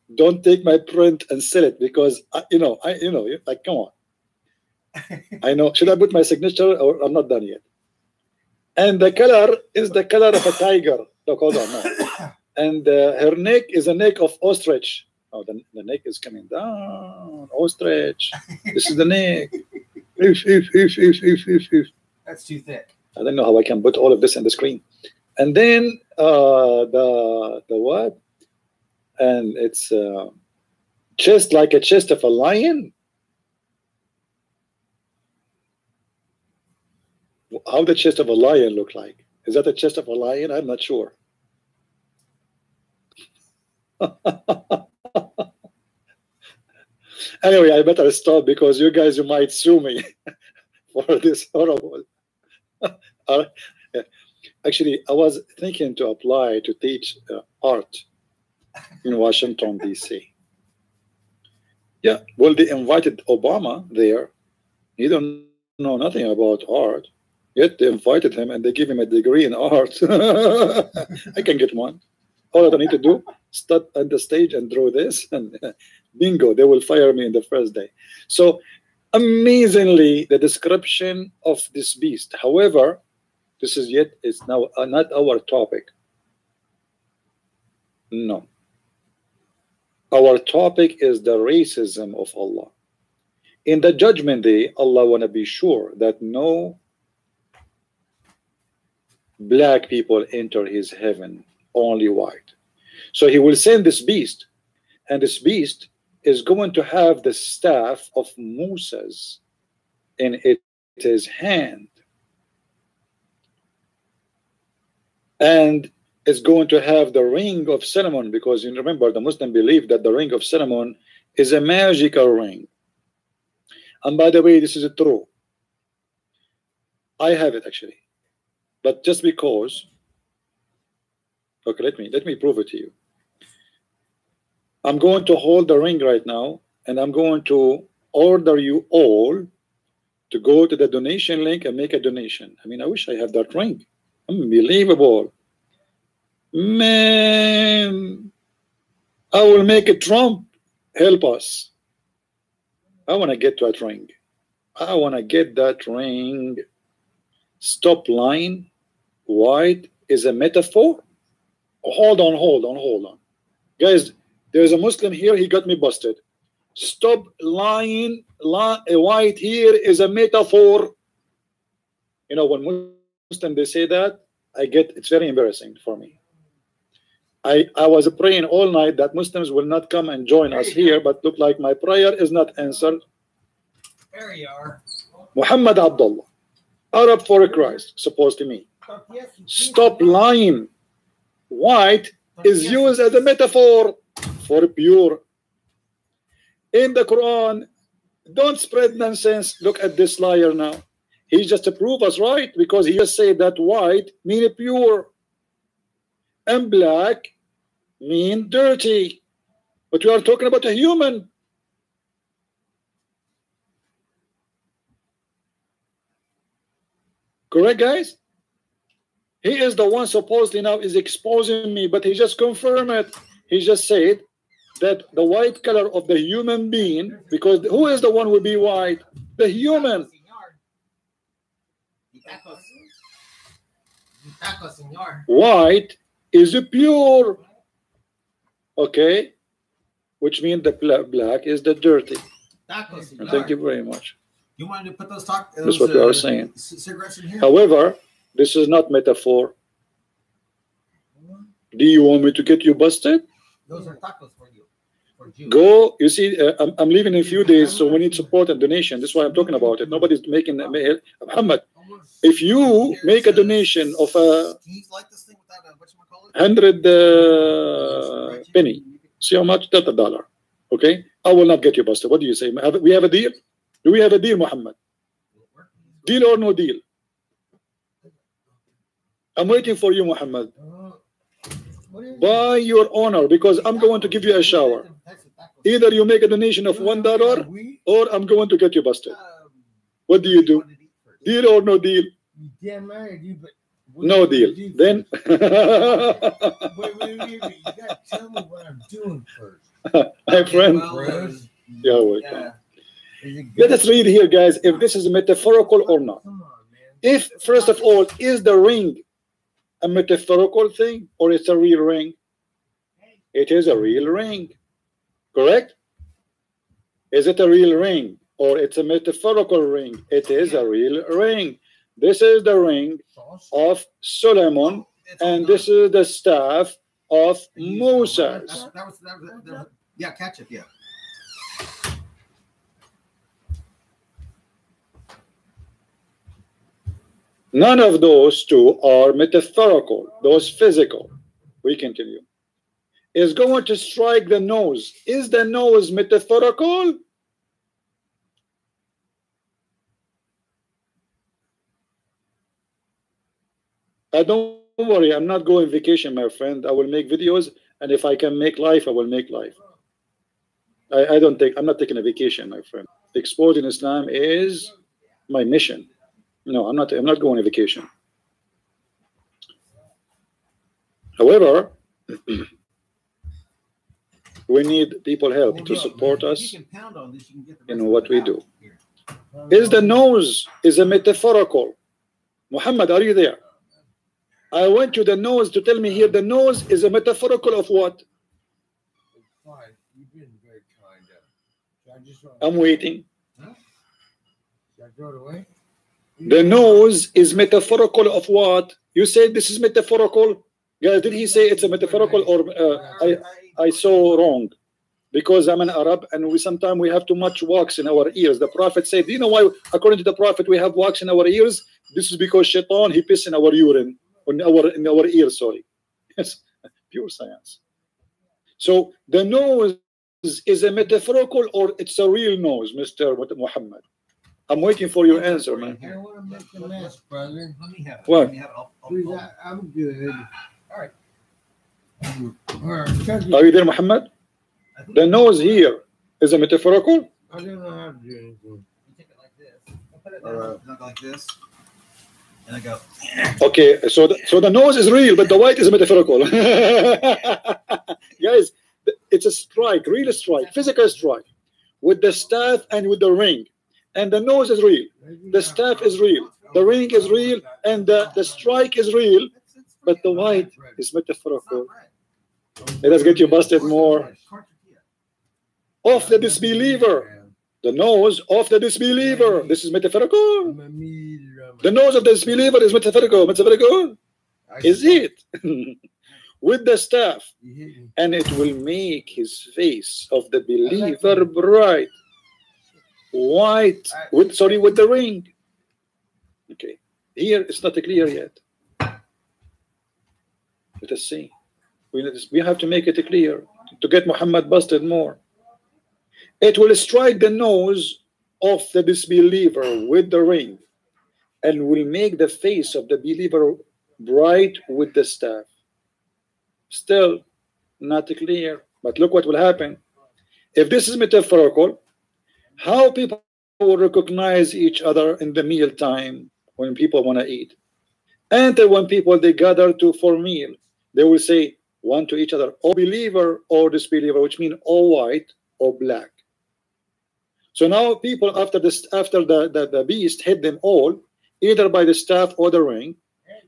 A: take my print and sell it, because like, come on. I know. Should I put my signature, or I'm not done yet? And the color is the color of a tiger. Look, hold on. No. And her neck is a neck of ostrich. Oh, the neck is coming down. Ostrich. This is the neck.
B: That's too thick.
A: I don't know how I can put all of this on the screen. And then the what? And it's chest like a chest of a lion. How the chest of a lion look like? Is that the chest of a lion? I'm not sure. Anyway, I better stop, because you guys, you might sue me for this horrible. Actually, I was thinking to apply to teach art in Washington, D.C. Yeah, well, they invited Obama there. He don't know nothing about art. Yet they invited him and they give him a degree in art. I can get one. All I need to do, start on the stage and draw this, and bingo, they will fire me in the first day. So amazingly, the description of this beast. However, this is yet it's now not our topic. No. Our topic is the racism of Allah. In the judgment day, Allah want to be sure that no black people enter his heaven, only white. So he will send this beast, and this beast is going to have the staff of Moses in his hand, and is going to have the ring of Solomon, because you remember the Muslim believe that the ring of Solomon is a magical ring. And by the way, this is true. I have it actually. But just because, okay, let me prove it to you. I'm going to hold the ring right now, and I'm going to order you all to go to the donation link and make a donation. I mean, I wish I had that ring. Unbelievable. Man, I will make a Trump help us. I want to get that ring. I want to get that ring. Stop lying. White is a metaphor. Hold on. Guys, there's a Muslim here. He got me busted. Stop lying. White here is a metaphor. You know, when Muslims they say that, it's very embarrassing for me. I was praying all night that Muslims will not come and join us here, but look like my prayer is not answered.
B: There you are.
A: Muhammad Abdullah, Arab for Christ, supposed to me. Stop lying. White is used as a metaphor for pure. In the Quran, don't spread nonsense. Look at this liar now. He just to prove us right, because he just said that white mean pure and black mean dirty. But we are talking about a human. Correct, guys? He is the one supposedly now is exposing me, but he just confirmed it. He just said that the white color of the human being, because who is the one who will be white? The human. White is pure. Okay, which means the black is the dirty. And thank you very much.
B: You wanted to put those
A: That's what we are saying.
B: Cigarettes in here?
A: However, this is not metaphor. Do you want me to get you busted?
B: Those are tacos for you. For Jews.
A: Go. You see, I'm leaving in a few days, so we need support and donation. This is why I'm talking about it. Nobody's making Muhammad. If you make a donation of 100 penny, see how much? That's $1. Okay, I will not get you busted. What do you say? We have a deal. Do we have a deal, Muhammad? Deal or no deal? I'm waiting for you, Muhammad. By your honor, because I'm going to give you a shower. Either you make a donation of $1 or I'm going to get you busted. What do you do? Deal or no deal? No deal. Then
C: wait. You gotta tell me what I'm doing first.
A: my friend. Yeah, wait. Let us read here, guys, if this is metaphorical or not. If, first of all, is the ring a metaphorical thing or it's a real ring? It is a real ring. Correct? Is it a real ring or it's a metaphorical ring? It is a real ring. This is the ring of Solomon, and this is the staff of Moses.
B: Yeah, catch it, yeah.
A: None of those two are metaphorical, those physical. We continue. Is going to strike the nose. Is the nose metaphorical? Don't worry, I'm not going vacation, my friend. I will make videos, and if I can make life, I will make life. I'm not taking a vacation, my friend. Exposing Islam is my mission. No, I'm not going on vacation. However, we need people help to support us in what we do. Is the nose is a metaphorical? Muhammad, are you there? I want you the nose to tell me here the nose is a metaphorical of what?
C: You've been very kind.
A: I'm waiting.
C: Should I throw it away?
A: The nose is metaphorical of what? You said this is metaphorical. Guys, did he say it's a metaphorical or I saw wrong? Because I'm an Arab and sometimes we have too much wax in our ears. The Prophet said, do you know why according to the Prophet we have wax in our ears? This is because Shaitan, he pissed in our urine, in our ears, sorry. Yes, pure science. So the nose is a metaphorical or it's a real nose, Mr. Muhammad? I'm waiting for your answer, man.
C: I don't want to make a mess, brother.
B: Let me have it.
A: What?
B: Let me have it.
C: I'm good.
B: All right.
A: Are you there, Muhammad? The nose here is a metaphorical?
C: I don't know how to do anything.
B: You take it like this. I'll put it down like this. And I go.
A: Okay, so the nose is real, but the white is metaphorical. Guys, it's a strike, real strike, physical strike, with the staff and with the ring. And the nose is real. The staff is real. The ring is real and the strike is real, but the white is metaphorical. Let us get you busted more. Of the disbeliever. The nose of the disbeliever. This is metaphorical. The nose of the disbeliever is metaphorical. Metaphorical? Is it? With the staff. And it will make his face of the believer bright. White. With the ring. Okay. Here it's not clear yet. Let us see. We have to make it clear to get Muhammad busted more. It will strike the nose of the disbeliever with the ring and will make the face of the believer bright with the staff. Still not clear, but look what will happen. If this is metaphorical, how people will recognize each other in the meal time when people want to eat. And when people they gather for meal, they will say one to each other, "O believer or disbeliever," which means all white or black. So now people after the beast hit them all, either by the staff or the ring,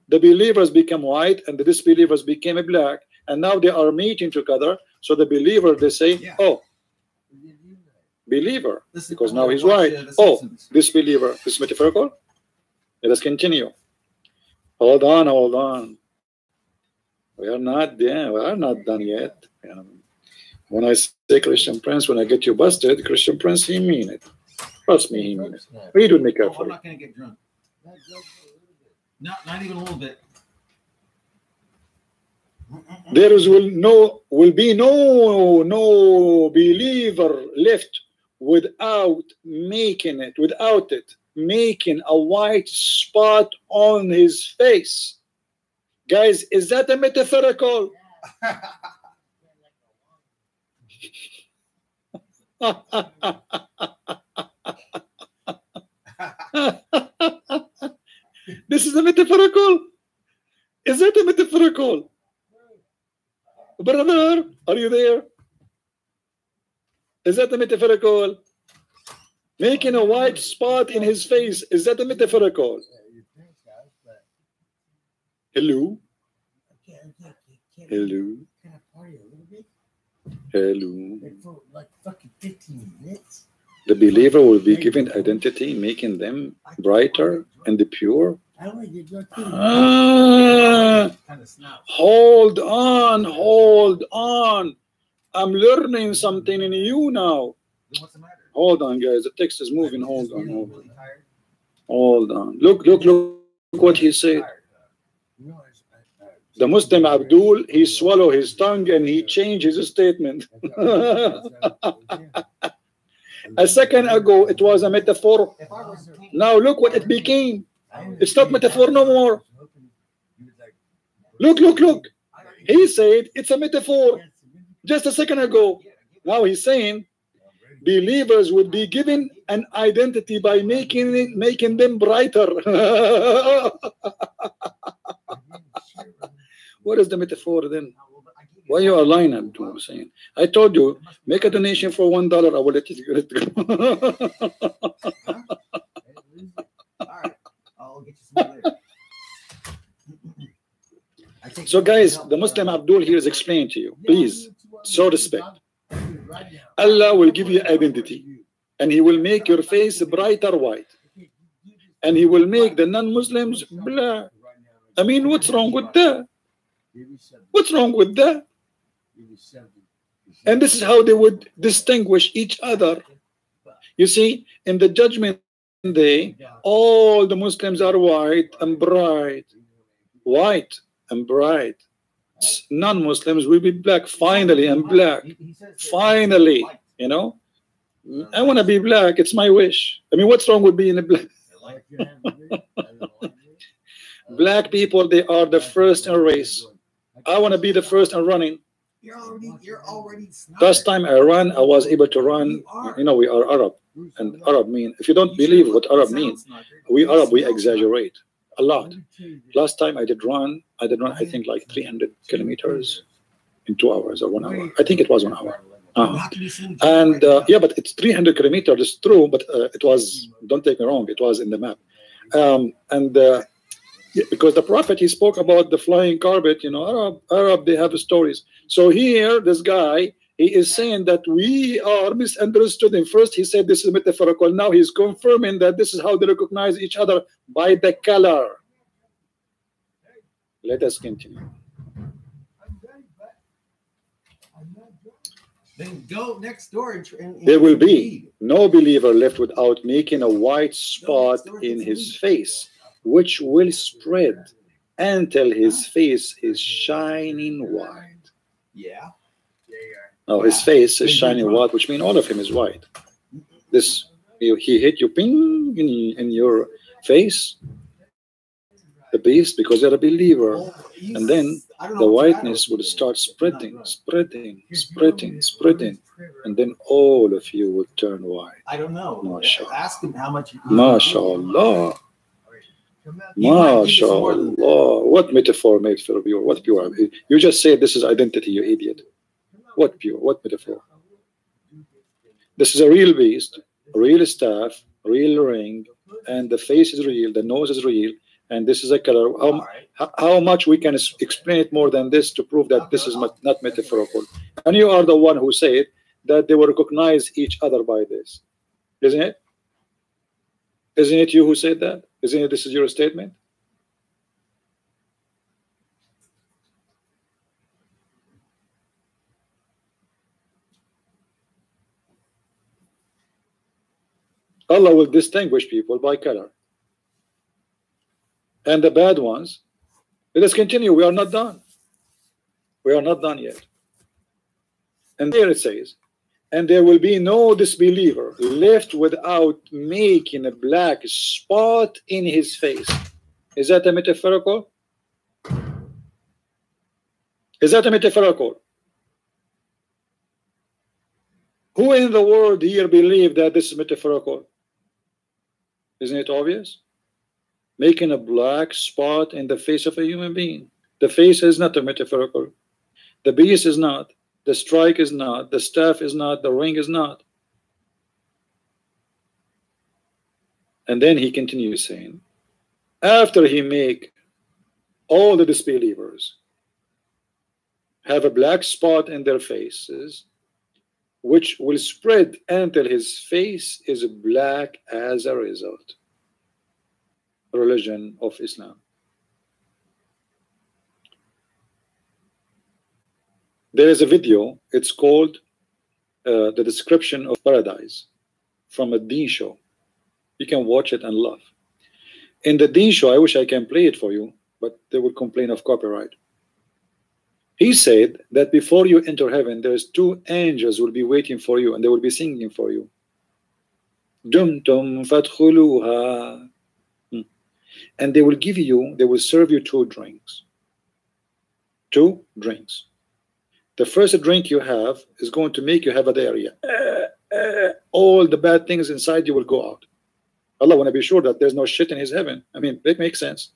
A: the believers become white and the disbelievers became black, and now they are meeting together. So the believer they say, "Oh, believer," because now he's white. "Oh, disbeliever." This is metaphorical. Let us continue. Hold on. We are not there. We are not done yet. When I say Christian Prince, when I get you busted, Christian Prince, he mean it. Trust me, he mean it. Read with me carefully.
B: I'm not going to get drunk. Not even a little bit.
A: There will be no believer left without making a white spot on his face. Guys, is that a metaphorical? This is a metaphorical. Is that a metaphorical? Brother, are you there? Is that a metaphorical? Making a white spot in his face, is that a metaphorical? Hello? Hello? Hello?
C: Like fucking 15 minutes.
A: The believer will be given identity, making them brighter and pure. Hold on. I'm learning something in you now. Hold on, guys. The text is moving. Hold on. Look what he said. The Muslim Abdul, he swallowed his tongue and he changed his statement. A second ago, it was a metaphor. Now look what it became. It's not metaphor no more. Look. He said it's a metaphor just a second ago. Now he's saying believers would be given an identity by making them brighter. What is the metaphor then? Why you are lying at what I'm saying? I told you, make a donation for $1. I will let you get it.
B: Alright, I'll get you some later.
A: So guys, the Muslim Abdul here is explaining to you. Please, show respect. Allah will give you identity and he will make your face brighter white. And he will make the non-Muslims black. I mean, what's wrong with that? What's wrong with that? And this is how they would distinguish each other. You see, in the judgment day, all the Muslims are white and bright. White and bright. Non-Muslims will be black, finally, and black. Finally, you know. I want to be black. It's my wish. I mean, what's wrong with being a black? Black people, they are the first in a race. I want to be the first in running.
B: You're already
A: Last time I ran, I was able to run. You know, we are Arab. And Arab mean, if you don't believe what Arab means, we Arab, we exaggerate a lot. Last time I did run, I think like 300 kilometers in 2 hours or 1 hour. I think it was 1 hour. Yeah, but it's 300 kilometers, it's true, but it was, don't take me wrong, it was in the map. And yeah, because the prophet, he spoke about the flying carpet, you know, Arab they have stories. So here this guy, he is saying that we are misunderstood. And first he said this is metaphorical, now he's confirming that this is how they recognize each other, by the color. Let us continue.
B: Then go next door and
A: There will be no believer left without making a white spot in his face, which will spread until his face is shining white.
B: Yeah.
A: Now his face is shining white, which means all of him is white. This he hit you ping in your face, the beast, because you're a believer, and then the whiteness would start spreading, and then all of you will turn white.
B: I don't know.
A: MashaAllah.
B: Ask him how much.
A: MashaAllah. MashaAllah. What metaphor made for pure? What pure? You just said this is identity, you idiot. What pure? What metaphor? This is a real beast, a real staff, real ring, and the face is real, the nose is real, and this is a color. How much we can explain it more than this to prove that this is not metaphorical? And you are the one who said that they will recognize each other by this, isn't it? Isn't it you who said that? Isn't it this is your statement? Allah will distinguish people by color. And the bad ones, let us continue. We are not done. We are not done yet. And there it says, and there will be no disbeliever left without making a black spot in his face. Is that a metaphorical? Is that a metaphorical? Who in the world here believe that this is metaphorical? Isn't it obvious? Making a black spot in the face of a human being. The face is not a metaphorical. The beast is not. The strike is not. The staff is not. The ring is not. And then he continues saying, after he make all the disbelievers have a black spot in their faces, which will spread until his face is black as a result. Religion of Islam. There is a video, it's called The Description of Paradise, from a Deen show. You can watch it and laugh. In the Deen show, I wish I can play it for you, but they will complain of copyright. He said that before you enter heaven, there's two angels will be waiting for you, and they will be singing for you. Dumtum fadkhuluha. And they will give you, they will serve you two drinks. Two drinks. The first drink you have is going to make you have a diarrhea. All the bad things inside you will go out. Allah want to be sure that there's no shit in his heaven. I mean, it makes sense.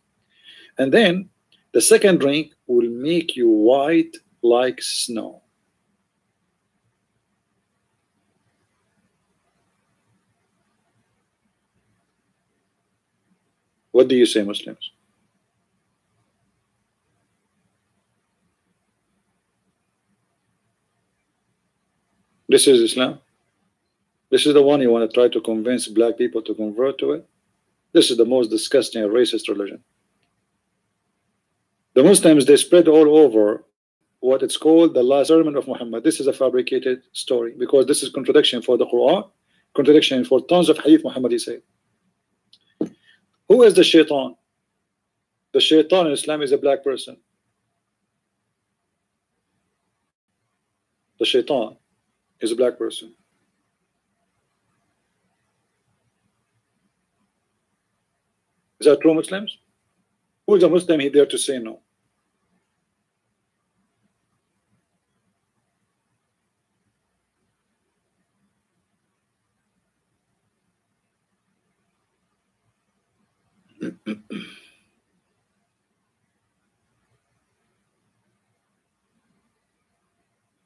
A: And then the second drink will make you white like snow. What do you say, Muslims? This is Islam. This is the one you want to try to convince black people to convert to it. This is the most disgusting and racist religion. The Muslims, they spread all over what it's called the last sermon of Muhammad. This is a fabricated story because this is contradiction for the Quran, contradiction for tons of hadith Muhammad, he said. Who is the shaitan? The shaitan in Islam is a black person. The shaitan is a black person. Is that true, Muslims? Who is a Muslim here there to say no?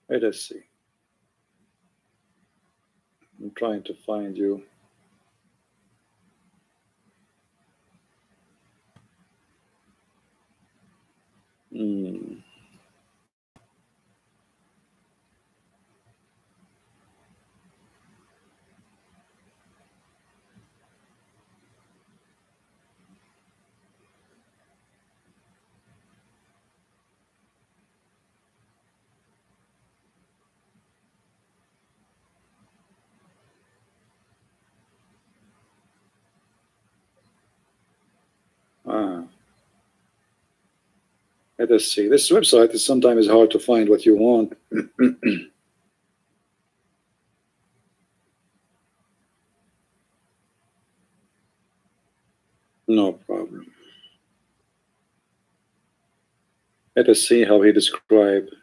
A: Let us see. I'm trying to find you. Ah. Let us see. This website is sometimes hard to find what you want. No problem. Let us see how he described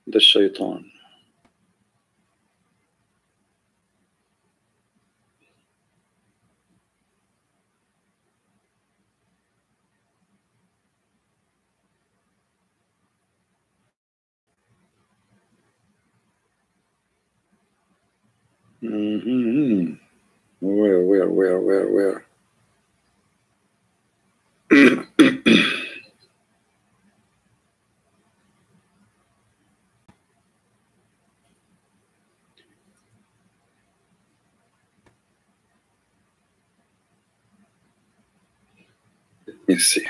A: the shaitan. Mm-hmm. Where? Let me see.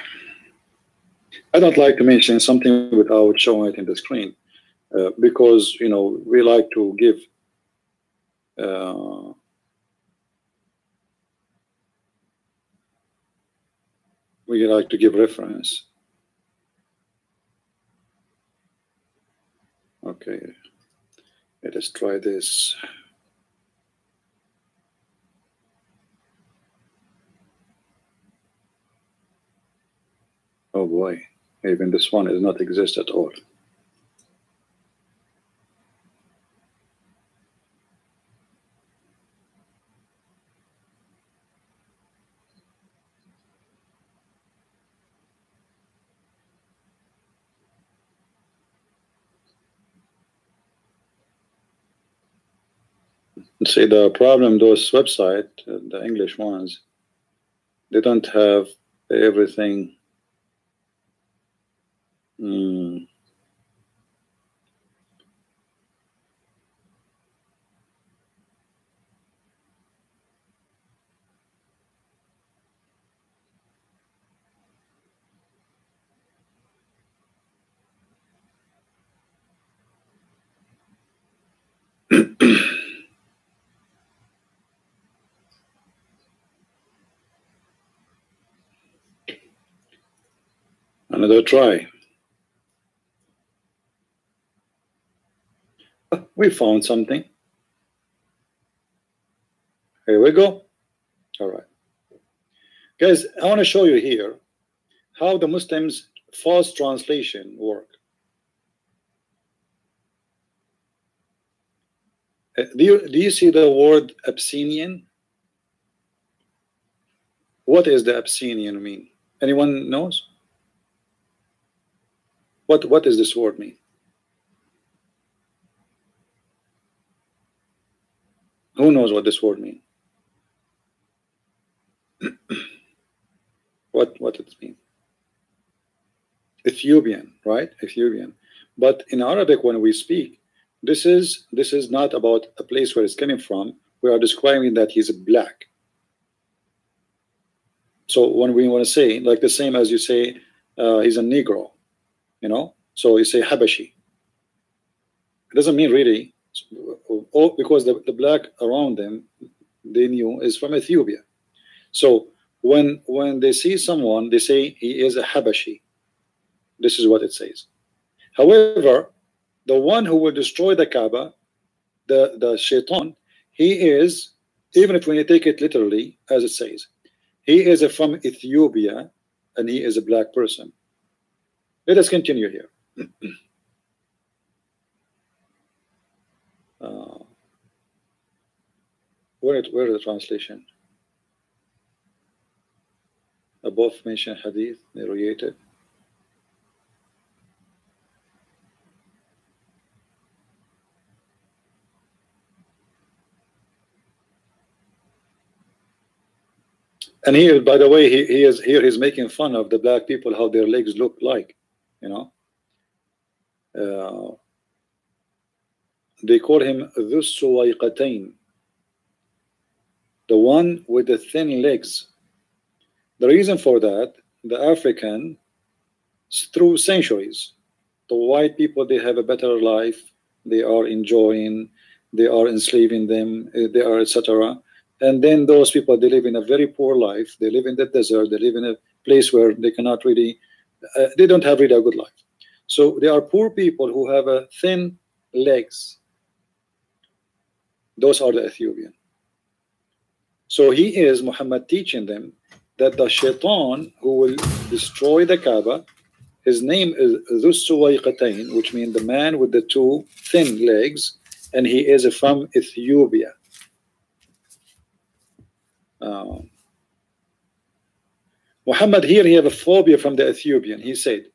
A: I don't like to mention something without showing it in the screen because, you know, we like to give reference. Okay, let us try this. Oh boy, even this one does not exist at all. See, the problem, those websites, the English ones, they don't have everything. Another try. We found something. Here we go. All right, guys, I want to show you here how the Muslims false translation work. Do you see the word Abyssinian? What is the Abyssinian mean? Anyone knows? What does this word mean? Who knows what this word means? What it means? Ethiopian, right? Ethiopian. But in Arabic, when we speak, this is not about a place where it's coming from. We are describing that he's black. So when we want to say, like the same as you say, he's a Negro, you know. So you say Habashi. It doesn't mean really, because the black around them, they knew is from Ethiopia. So when they see someone, they say he is a Habashi. This is what it says. However, the one who will destroy the Kaaba, the shaitan, he is, even if when you take it literally, as it says, he is from Ethiopia and he is a black person. Let us continue here. Where is the translation? Above mentioned hadith narrated. And here, by the way, he is here. He's making fun of the black people, how their legs look like, you know. They call him ذو السويقتين, the one with the thin legs. The reason for that, the African, through centuries, the white people, they have a better life. They are enjoying. They are enslaving them. They are etc. And then those people, they live in a very poor life. They live in the desert. They live in a place where they cannot really, they don't have really a good life. So there are poor people who have a thin legs. Those are the Ethiopian. So he is, Muhammad, teaching them that the shaitan who will destroy the Kaaba, his name is Dhus Suwayqatain, which means the man with the two thin legs, and he is from Ethiopia. Muhammad here, he have a phobia from the Ethiopian. He said,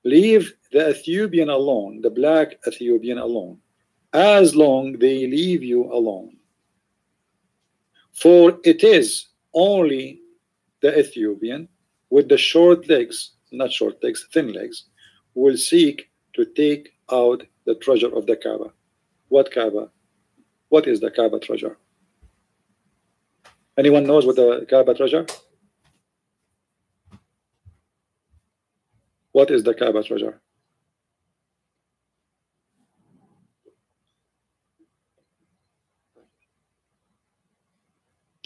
A: leave the Ethiopian alone, the black Ethiopian alone, as long they leave you alone. For it is only the Ethiopian with the short legs, not short legs, thin legs, will seek to take out the treasure of the Kaaba. What Kaaba? What is the Kaaba treasure? Anyone knows what the Kaaba treasure? What is the Kaaba treasure?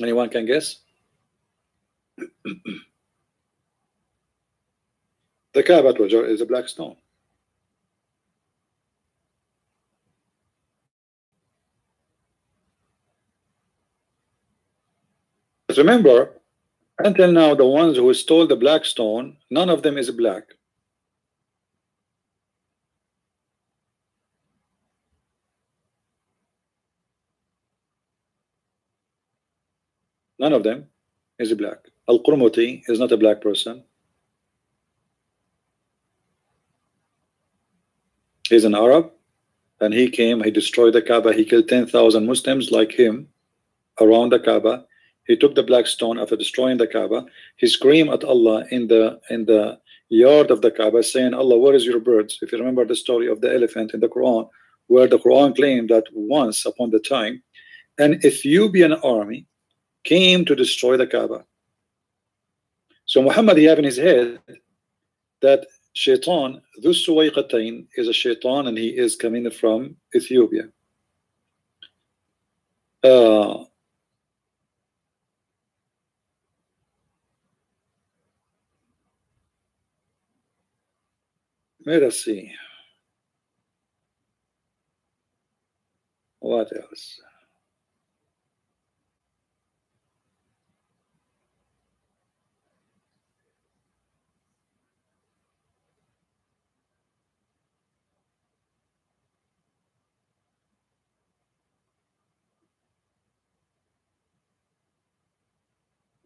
A: Anyone can guess? The Kaaba treasure is a black stone. But remember, until now, the ones who stole the black stone, none of them is black. None of them is black. Al-Qurmuti is not a black person. He's an Arab, and he came, he destroyed the Kaaba, he killed 10,000 Muslims like him around the Kaaba. He took the black stone after destroying the Kaaba. He screamed at Allah in the yard of the Kaaba, saying, Allah, where is your birds? If you remember the story of the elephant in the Quran, where the Quran claimed that once upon the time, an Ethiopian army came to destroy the Kaaba. So Muhammad, he have in his head that Shaitan, Dhus Suwayqatain, is a Shaitan, and he is coming from Ethiopia. Let us see. What else?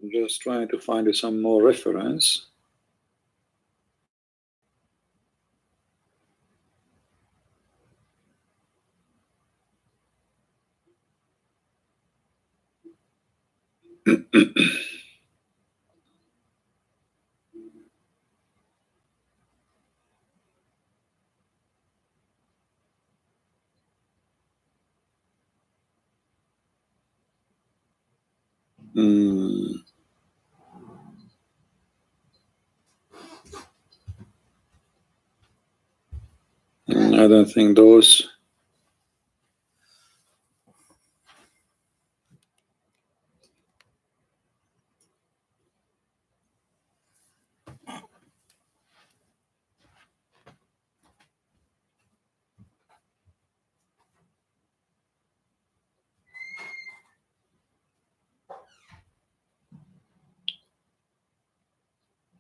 A: I'm just trying to find some more reference. I don't think those.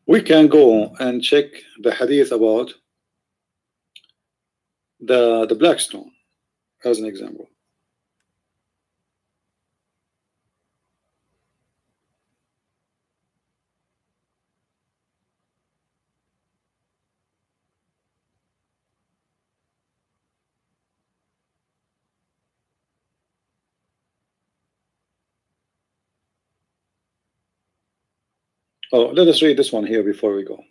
A: We can go and check the hadith about the black stone as an example. Oh, let us read this one here before we go.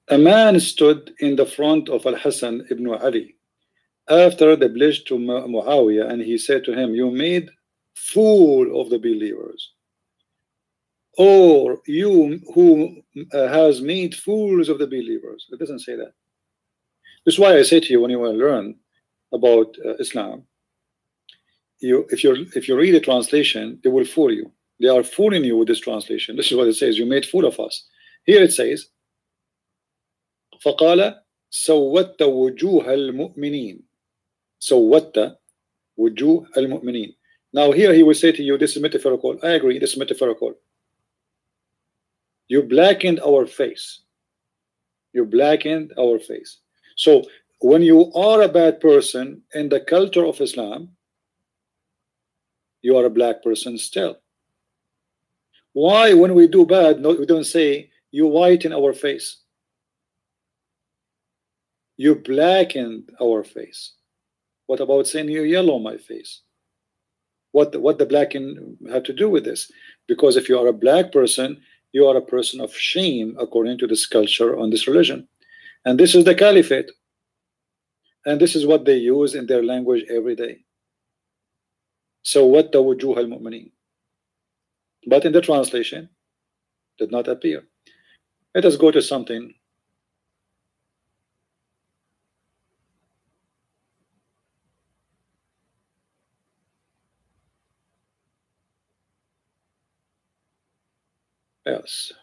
A: A man stood in the front of Al-Hasan ibn Ali after the pledge to Muawiyah, and he said to him, you made fool of the believers, or you who has made fools of the believers. It doesn't say that. This is why I say to you, when you want to learn about Islam, if you read the translation, they will fool you. They are fooling you with this translation. This is what it says. You made fool of us. Here it says, فقال سودت وجوه المؤمنين. سودت وجوه المؤمنين. Now here he will say to you, this is metaphorical. I agree, this is metaphorical. You blackened our face. You blackened our face. So when you are a bad person in the culture of Islam, you are a black person still. Why when we do bad, no, we don't say you whiten our face? You blackened our face. What about saying you yellow my face? What the blacken have to do with this? Because if you are a black person, you are a person of shame according to this culture on this religion. And this is the caliphate. And this is what they use in their language every day. So what the wujuh al-mu'minin? But in the translation, did not appear. Let us go to something. Yes.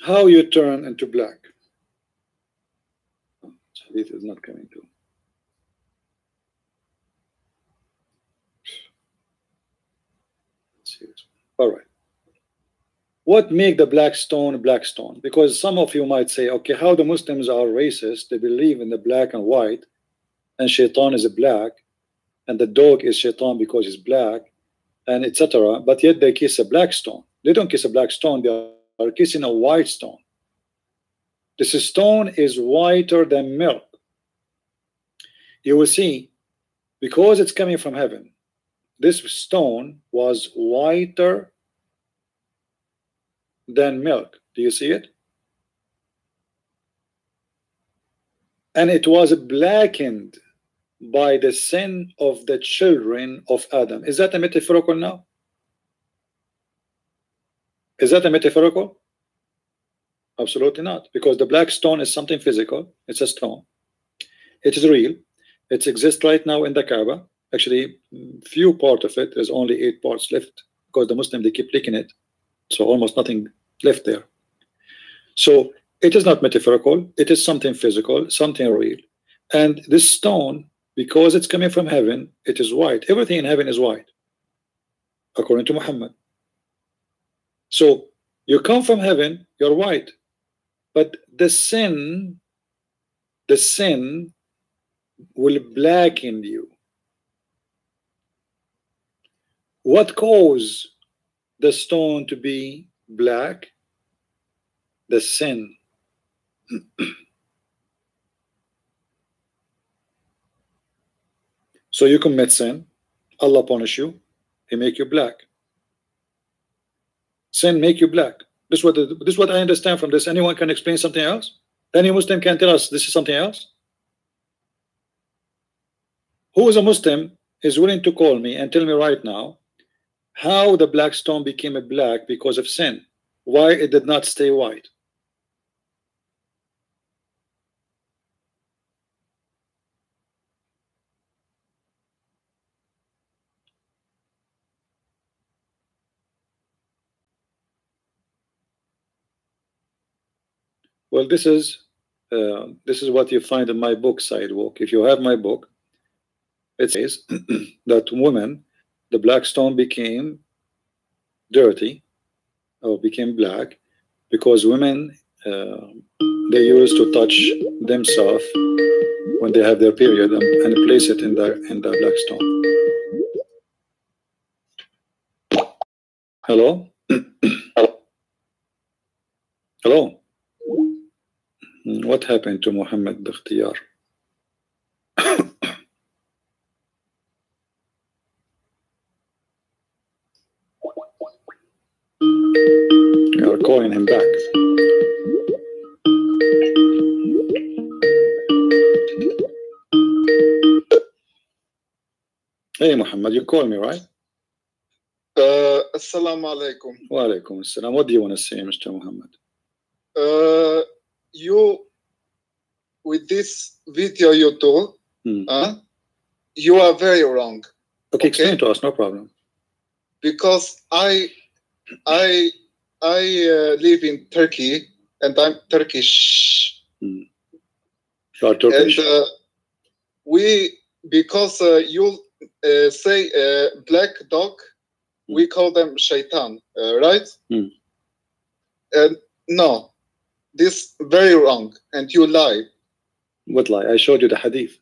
A: How you turn into black? Hadith is not coming to. Let's see this one. All right. What make the black stone black stone? Because some of you might say, okay, how the Muslims are racist? They believe in the black and white, and shaitan is a black, and the dog is shaitan because he's black, and etc. But yet they kiss a black stone. They don't kiss a black stone. They are kissing a white stone. This stone is whiter than milk. You will see, because it's coming from heaven, this stone was whiter than milk. Do you see it? And it was blackened by the sin of the children of Adam. Is that a metaphorical now? Is that a metaphorical? Absolutely not, because the black stone is something physical. It's a stone. It is real. It exists right now in the Kaaba. Actually, few part of it. There's only 8 parts left because the Muslim, they keep licking it, so almost nothing left there. So it is not metaphorical. It is something physical, something real. And this stone, because it's coming from heaven, it is white. Everything in heaven is white, according to Muhammad. So you come from heaven, you're white. But the sin will blacken you. What caused the stone to be black? The sin. So you commit sin, Allah punish you, He make you black. Sin make you black. This is what I understand from this. Anyone can explain something else? Any Muslim can tell us this is something else? Who is a Muslim is willing to call me and tell me right now how the black stone became a black because of sin? Why it did not stay white? Well, this is what you find in my book, Sidewalk. If you have my book, it says that women, the black stone became dirty or became black because women they used to touch themselves when they have their period and place it in the black stone. Hello. Hello. What happened to Muhammad Bikhtiyar? You are calling him back. Hey Muhammad, you call me, right?
D: Assalamu alaikum.
A: Wa alaikum assalam. What do you want to say, Mr. Muhammad?
D: You, with this video you do, you are very wrong.
A: Okay, explain to us, no problem.
D: Because I live in Turkey and I'm Turkish.
A: You are Turkish?
D: And because you say black dog, we call them shaitan, right? And no, this very wrong, and you lie.
A: What lie? I showed you the hadith.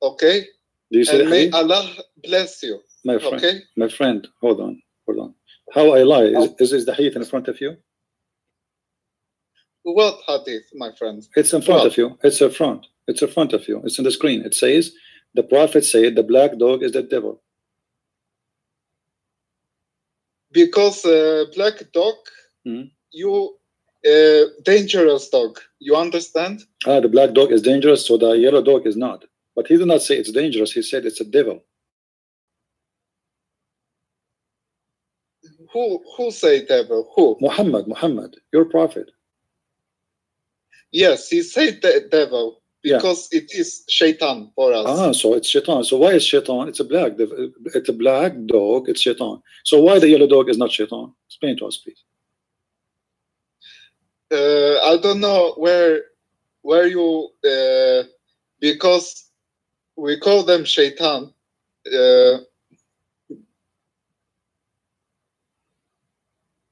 D: Okay.
A: Do you say
D: and may
A: hadith?
D: Allah bless you.
A: My friend,
D: okay.
A: My friend, hold on. How I lie? Is the hadith in front of you?
D: What hadith, my friend?
A: It's in front of you. It's in front. It's in front of you. It's on the screen. It says, the Prophet said the black dog is the devil.
D: Because black dog, you dangerous dog. You understand?
A: The black dog is dangerous, so the yellow dog is not. But he did not say it's dangerous. He said it's a devil.
D: Who say devil? Who?
A: Muhammad, your prophet.
D: Yes, he said the devil because it is shaitan for us.
A: So it's shaitan. So why is shaitan? It's a black dog. It's shaitan. So why the yellow dog is not shaitan? Explain to us, please.
D: I don't know where you because we call them shaitan.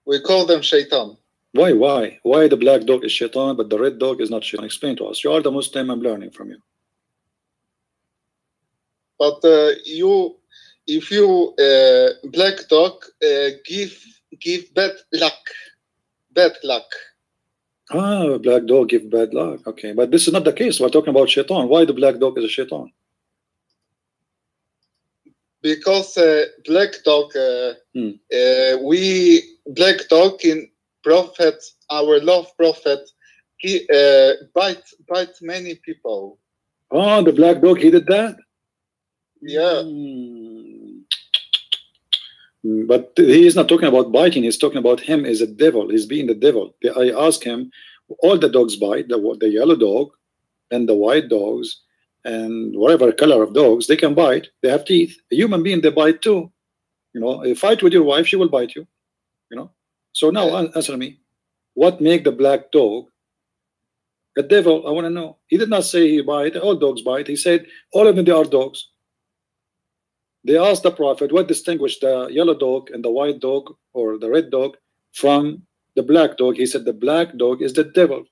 D: We call them shaitan.
A: Why the black dog is shaitan but the red dog is not shaitan? Explain to us. You are the Muslim. I'm learning from you.
D: But if you black dog give bad luck.
A: Black dog give bad luck. Okay, but this is not the case. We're talking about shaitan. Why the black dog is a shaitan?
D: Because black dog, we black dog in prophet, our love prophet, he bite many people.
A: The black dog, he did that?
D: Yeah.
A: But he is not talking about biting. He's talking about him as a devil. He's being the devil. I asked him, all the dogs bite, the yellow dog and the white dogs and whatever color of dogs, they can bite. They have teeth. A human being, they bite too. You know, you fight with your wife, she will bite you. You know. So now answer me. What make the black dog a devil? I want to know. He did not say he bite. All dogs bite. He said all of them, they are dogs. They asked the Prophet, what distinguished the yellow dog and the white dog or the red dog from the black dog? He said the black dog is the devil.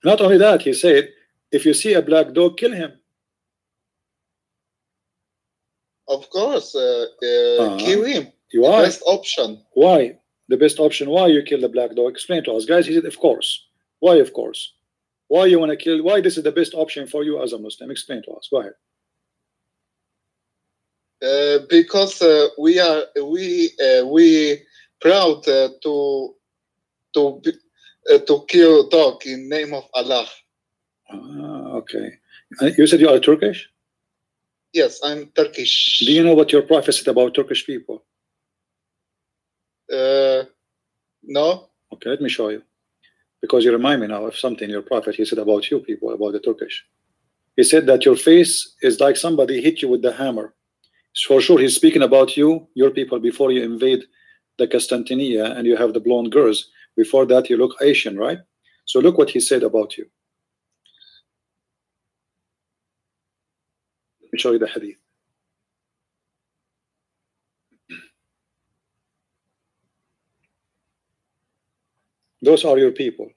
A: Not only that, he said, if you see a black dog, kill him.
D: Of course, kill him.
A: You are.
D: Best option.
A: Why? The best option. Why you kill the black dog? Explain to us, guys. He said, of course. Why, of course? Why you want to kill? Why this is the best option for you as a Muslim? Explain to us. Go ahead.
D: Because we proud to kill dog in name of Allah.
A: Okay. You said you are Turkish?
D: Yes, I'm Turkish.
A: Do you know what your prophet said about Turkish people?
D: No.
A: Okay, let me show you. Because you remind me now of something your prophet he said about you people, about the Turkish. He said that your face is like somebody hit you with the hammer. So for sure he's speaking about you, your people, before you invade the Constantinia and you have the blonde girls. Before that you look Asian, right? So look what he said about you. Let me show you the hadith. Those are your people.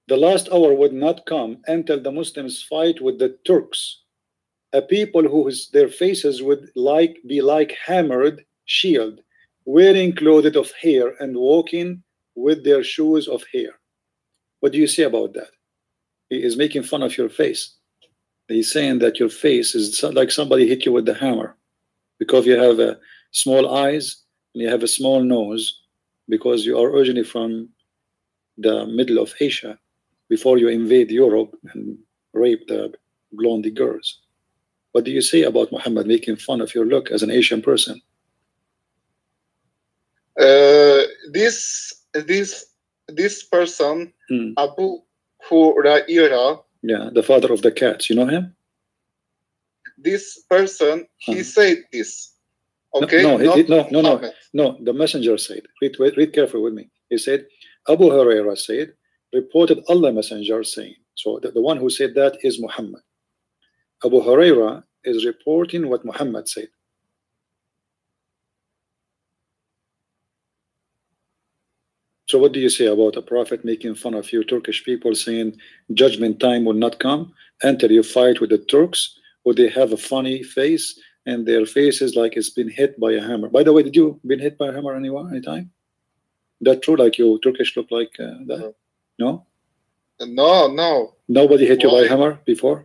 A: The last hour would not come until the Muslims fight with the Turks, a people whose their faces would be like hammered shield, wearing clothes of hair and walking with their shoes of hair. What do you say about that? He is making fun of your face. He's saying that your face is like somebody hit you with the hammer, because you have small eyes and you have a small nose, because you are originally from the middle of Asia before you invade Europe and rape the blondie girls. What do you say about Muhammad making fun of your look as an Asian person?
D: This person, Abu Hurairah,
A: yeah, the father of the cats, you know him?
D: This person, he said this. Okay,
A: no, the messenger said. Read carefully with me. He said, Abu Hurairah said, reported Allah messenger saying. So the one who said that is Muhammad. Abu Hurairah is reporting what Muhammad said. So what do you say about a prophet making fun of you Turkish people, saying judgment time will not come until you fight with the Turks, or they have a funny face and their face is like it's been hit by a hammer? By the way, did you been hit by a hammer anytime? That true? Like you Turkish look like that? No?
D: No.
A: Nobody hit you by a hammer before?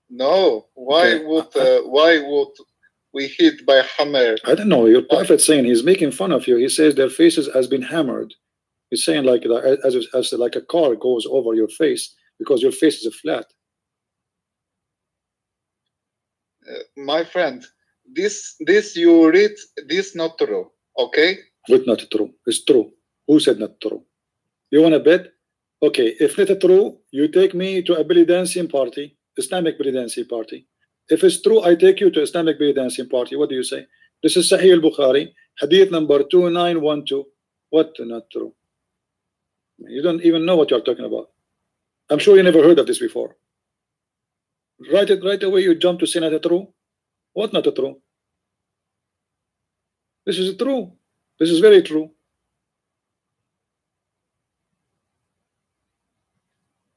D: No. Why would we hit by a hammer?
A: I don't know. Your prophet saying he's making fun of you. He says their faces has been hammered. He's saying like as like a car goes over your face, because your face is flat.
D: My friend, this you read, this not true. Okay?
A: What not true? It's true. Who said not true? You want to bet? Okay, if not true, you take me to a belly dancing party, Islamic belly dancing party. If it's true, I take you to Islamic belly dancing party. What do you say? This is Sahih al-Bukhari, hadith number 2912. What not true? You don't even know what you're talking about. I'm sure you never heard of this before. Right away you jump to say not true. What not true? This is true. This is very true.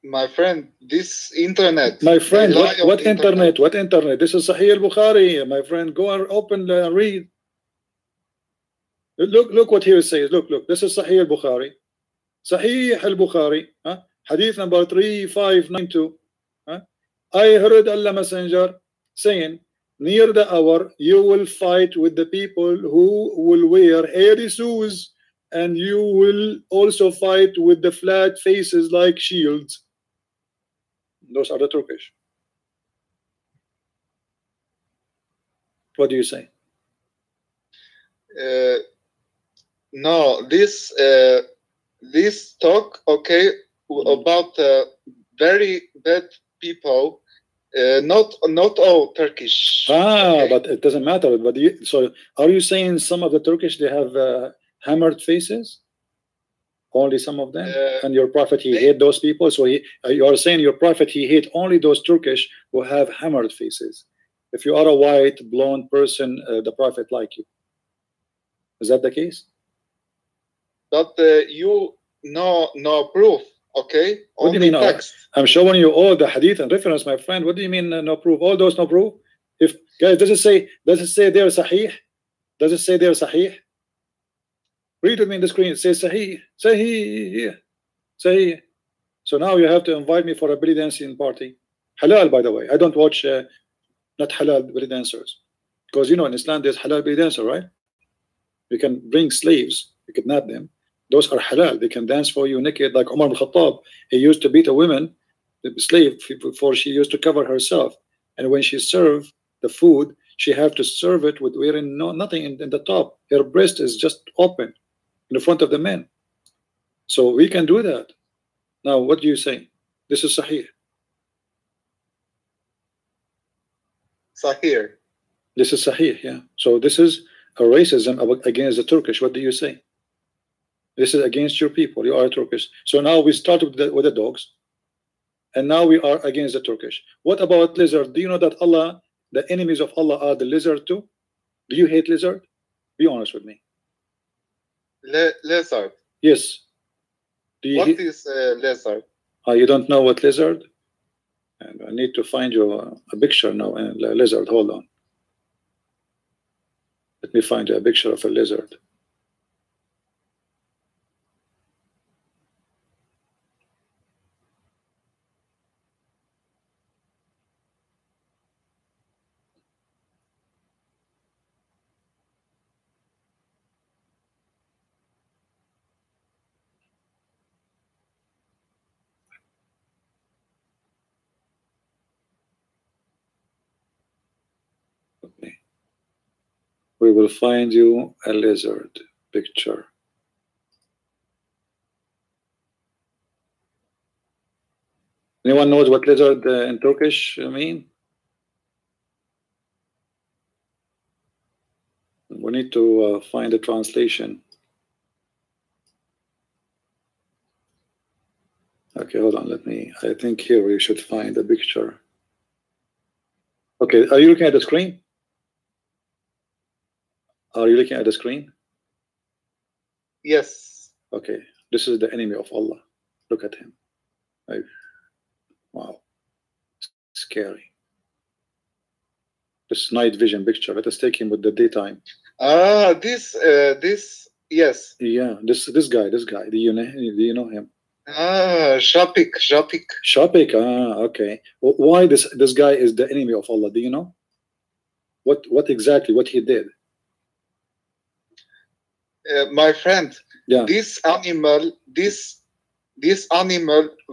D: My friend, this internet.
A: My friend, what internet? What internet? This is Sahih al-Bukhari, my friend. Go and open and read. Look what here it says. Look. This is Sahih al-Bukhari. Sahih al-Bukhari. Hadith number 3592. I heard Allah Messenger saying, near the hour you will fight with the people who will wear hairy shoes, and you will also fight with the flat faces like shields. Those are the Turkish. What do you say?
D: No, this talk, okay, about very bad people. Not all Turkish.
A: Okay. But it doesn't matter. But so are you saying some of the Turkish, they have hammered faces? Only some of them? And your prophet, he hate those people? So you are saying your prophet, he hate only those Turkish who have hammered faces. If you are a white blonde person, the prophet like you. Is that the case?
D: But you no proof. Okay.
A: What do you mean? Text. I'm showing you all the hadith and reference, my friend. What do you mean no proof? All those no proof? If guys, does it say they're sahih? Does it say they're sahih? Read with me in the screen. It says sahih. Sahih. So now you have to invite me for a belly dancing party. Halal, by the way. I don't watch not halal belly dancers, because you know in Islam there's halal belly dancer, right? You can bring slaves, you kidnap them. Those are halal. They can dance for you naked, like Umar al-Khattab. He used to beat a woman, the slave, before she used to cover herself. And when she served the food, she had to serve it with wearing nothing in the top. Her breast is just open in the front of the men. So we can do that. Now, what do you say? This is Sahih.
D: Sahih.
A: This is Sahih, yeah. So this is a racism against the Turkish. What do you say? This is against your people. You are Turkish. So now we started with the dogs, and now we are against the Turkish. What about lizard? Do you know that Allah, the enemies of Allah, are the lizard too? Do you hate lizard? Be honest with me.
D: Lizard.
A: Yes.
D: What is lizard?
A: You don't know what lizard? And I need to find you a picture now. And lizard. Hold on. Let me find a picture of a lizard. Okay. We will find you a lizard picture. Anyone knows what lizard in Turkish mean? We need to find a translation. Okay, hold on. Let me. I think here we should find a picture. Okay, are you looking at the screen? Are you looking at the screen?
D: Yes.
A: Okay, this is the enemy of Allah. Look at him. Like, wow, scary. This night vision picture. Let us take him with the daytime.
D: This yes.
A: Yeah, this guy. Do you know him?
D: Shapik.
A: Shapik. Okay. Why this guy is the enemy of Allah? Do you know? What exactly what he did?
D: My friend,
A: yeah.
D: This animal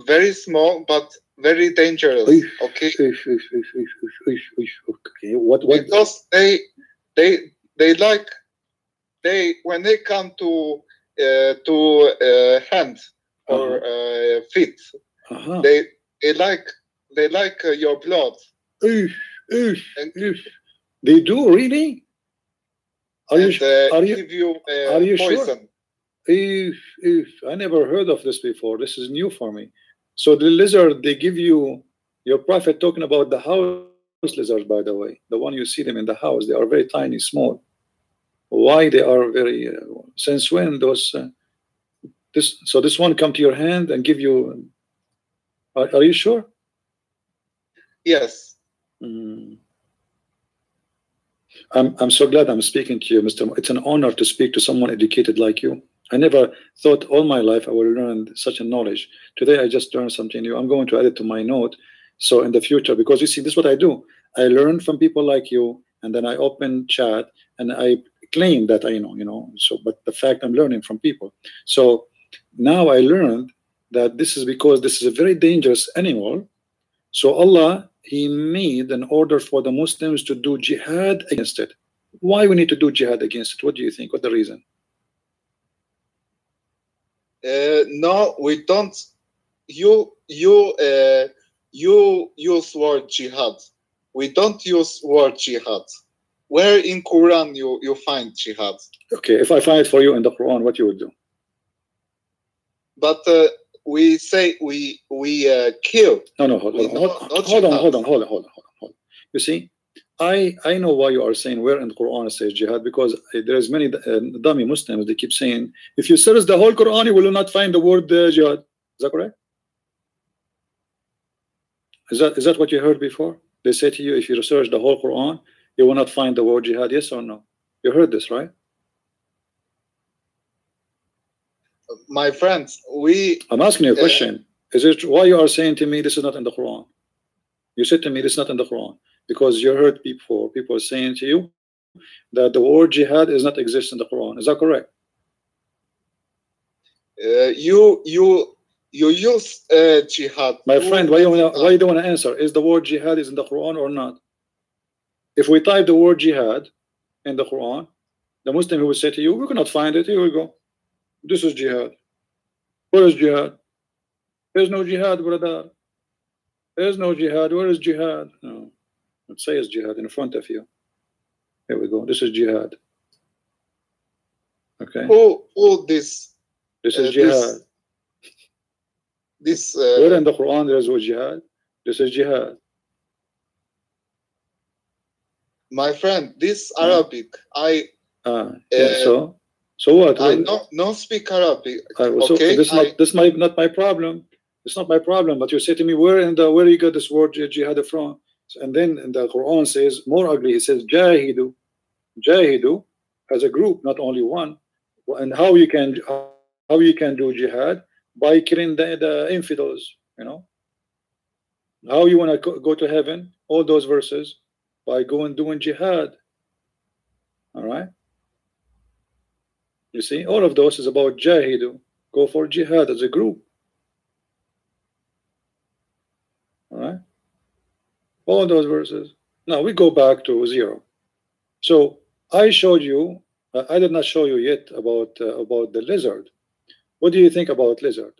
D: very small but very dangerous. Okay.
A: Okay. What?
D: Because they when they come to hand or feet, they like your blood.
A: They do really? Are you
D: poison.
A: Sure? I never heard of this before. This is new for me. So the lizard, they give you, your prophet talking about the house lizards, by the way, the one you see them in the house, they are very tiny, small. Why they are very? Since when those? This one come to your hand and give you. Are you sure?
D: Yes.
A: I'm so glad I'm speaking to you, Mr. It's an honor to speak to someone educated like you. I never thought all my life I will learn such a knowledge. Today I just learned something new. I'm going to add it to my note. So in the future, because you see, this is what I do. I learn from people like you, and then I open chat and I claim that I know. So, but the fact I'm learning from people. So now I learned that this is because this is a very dangerous animal. So Allah, He made an order for the Muslims to do jihad against it. Why we need to do jihad against it? What do you think? What's the reason?
D: No, we don't. You use word jihad. We don't use word jihad. Where in Quran you find jihad? Okay, if I find it for you in the Quran, what you would do? But we say we kill. No, hold on. You see, I know why you are saying where in the Quran it says jihad, because there's many dummy Muslims, they keep saying if you search the whole Quran you will not find the word jihad. Is that correct? Is that what you heard before? They say to you, if you research the whole Quran you will not find the word jihad. Yes or no? You heard this, right? My friends, I'm asking you a question. Is it why you are saying to me this is not in the Quran? You said to me this is not in the Quran because you heard people saying to you that the word jihad is not exist in the Quran. Is that correct? You use jihad. My friend, why you don't want to answer? Is the word jihad is in the Quran or not? If we type the word jihad in the Quran, the Muslim will say to you, we cannot find it. Here we go. This is jihad. Where is jihad? There's no jihad, brother. There's no jihad. Where is jihad? No. It says jihad in front of you. Here we go. This is jihad. Okay. Oh, this. This is jihad. This. Where in the Quran there is jihad? This is jihad. My friend, this Arabic, So what? I don't speak Arabic. Okay. This might not my problem. It's not my problem. But you say to me, where you got this word jihad from? And then in the Quran says more ugly. It says jahidu. Jahidu.
A: as a group, not only one. And how you can do jihad? By killing the infidels, you know. How you want to go to heaven? All those verses, by going doing jihad. All right. You see, all of those is about jahidu. Go for jihad as a group. All right. All those verses. Now we go back to 0. So I showed you. I did not show you yet about the lizard. What do you think about lizard?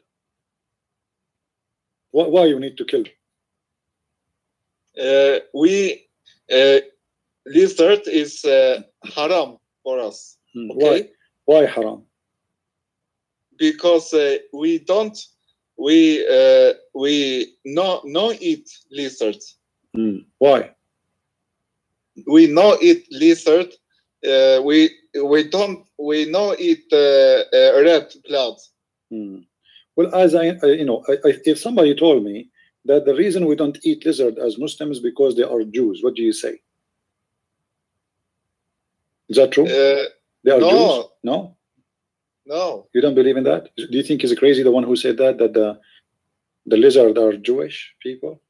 A: Why you need to kill?
D: Lizard is haram for us. Okay?
A: Why haram?
D: Because we no eat lizards.
A: Why?
D: We no eat lizard. We no eat red blood.
A: Well, as if somebody told me that the reason we don't eat lizard as Muslims is because they are Jews, what do you say? Is that true? They are Jews? No.
D: No.
A: You don't believe in that? Do you think he's crazy, the one who said that the lizard are Jewish people?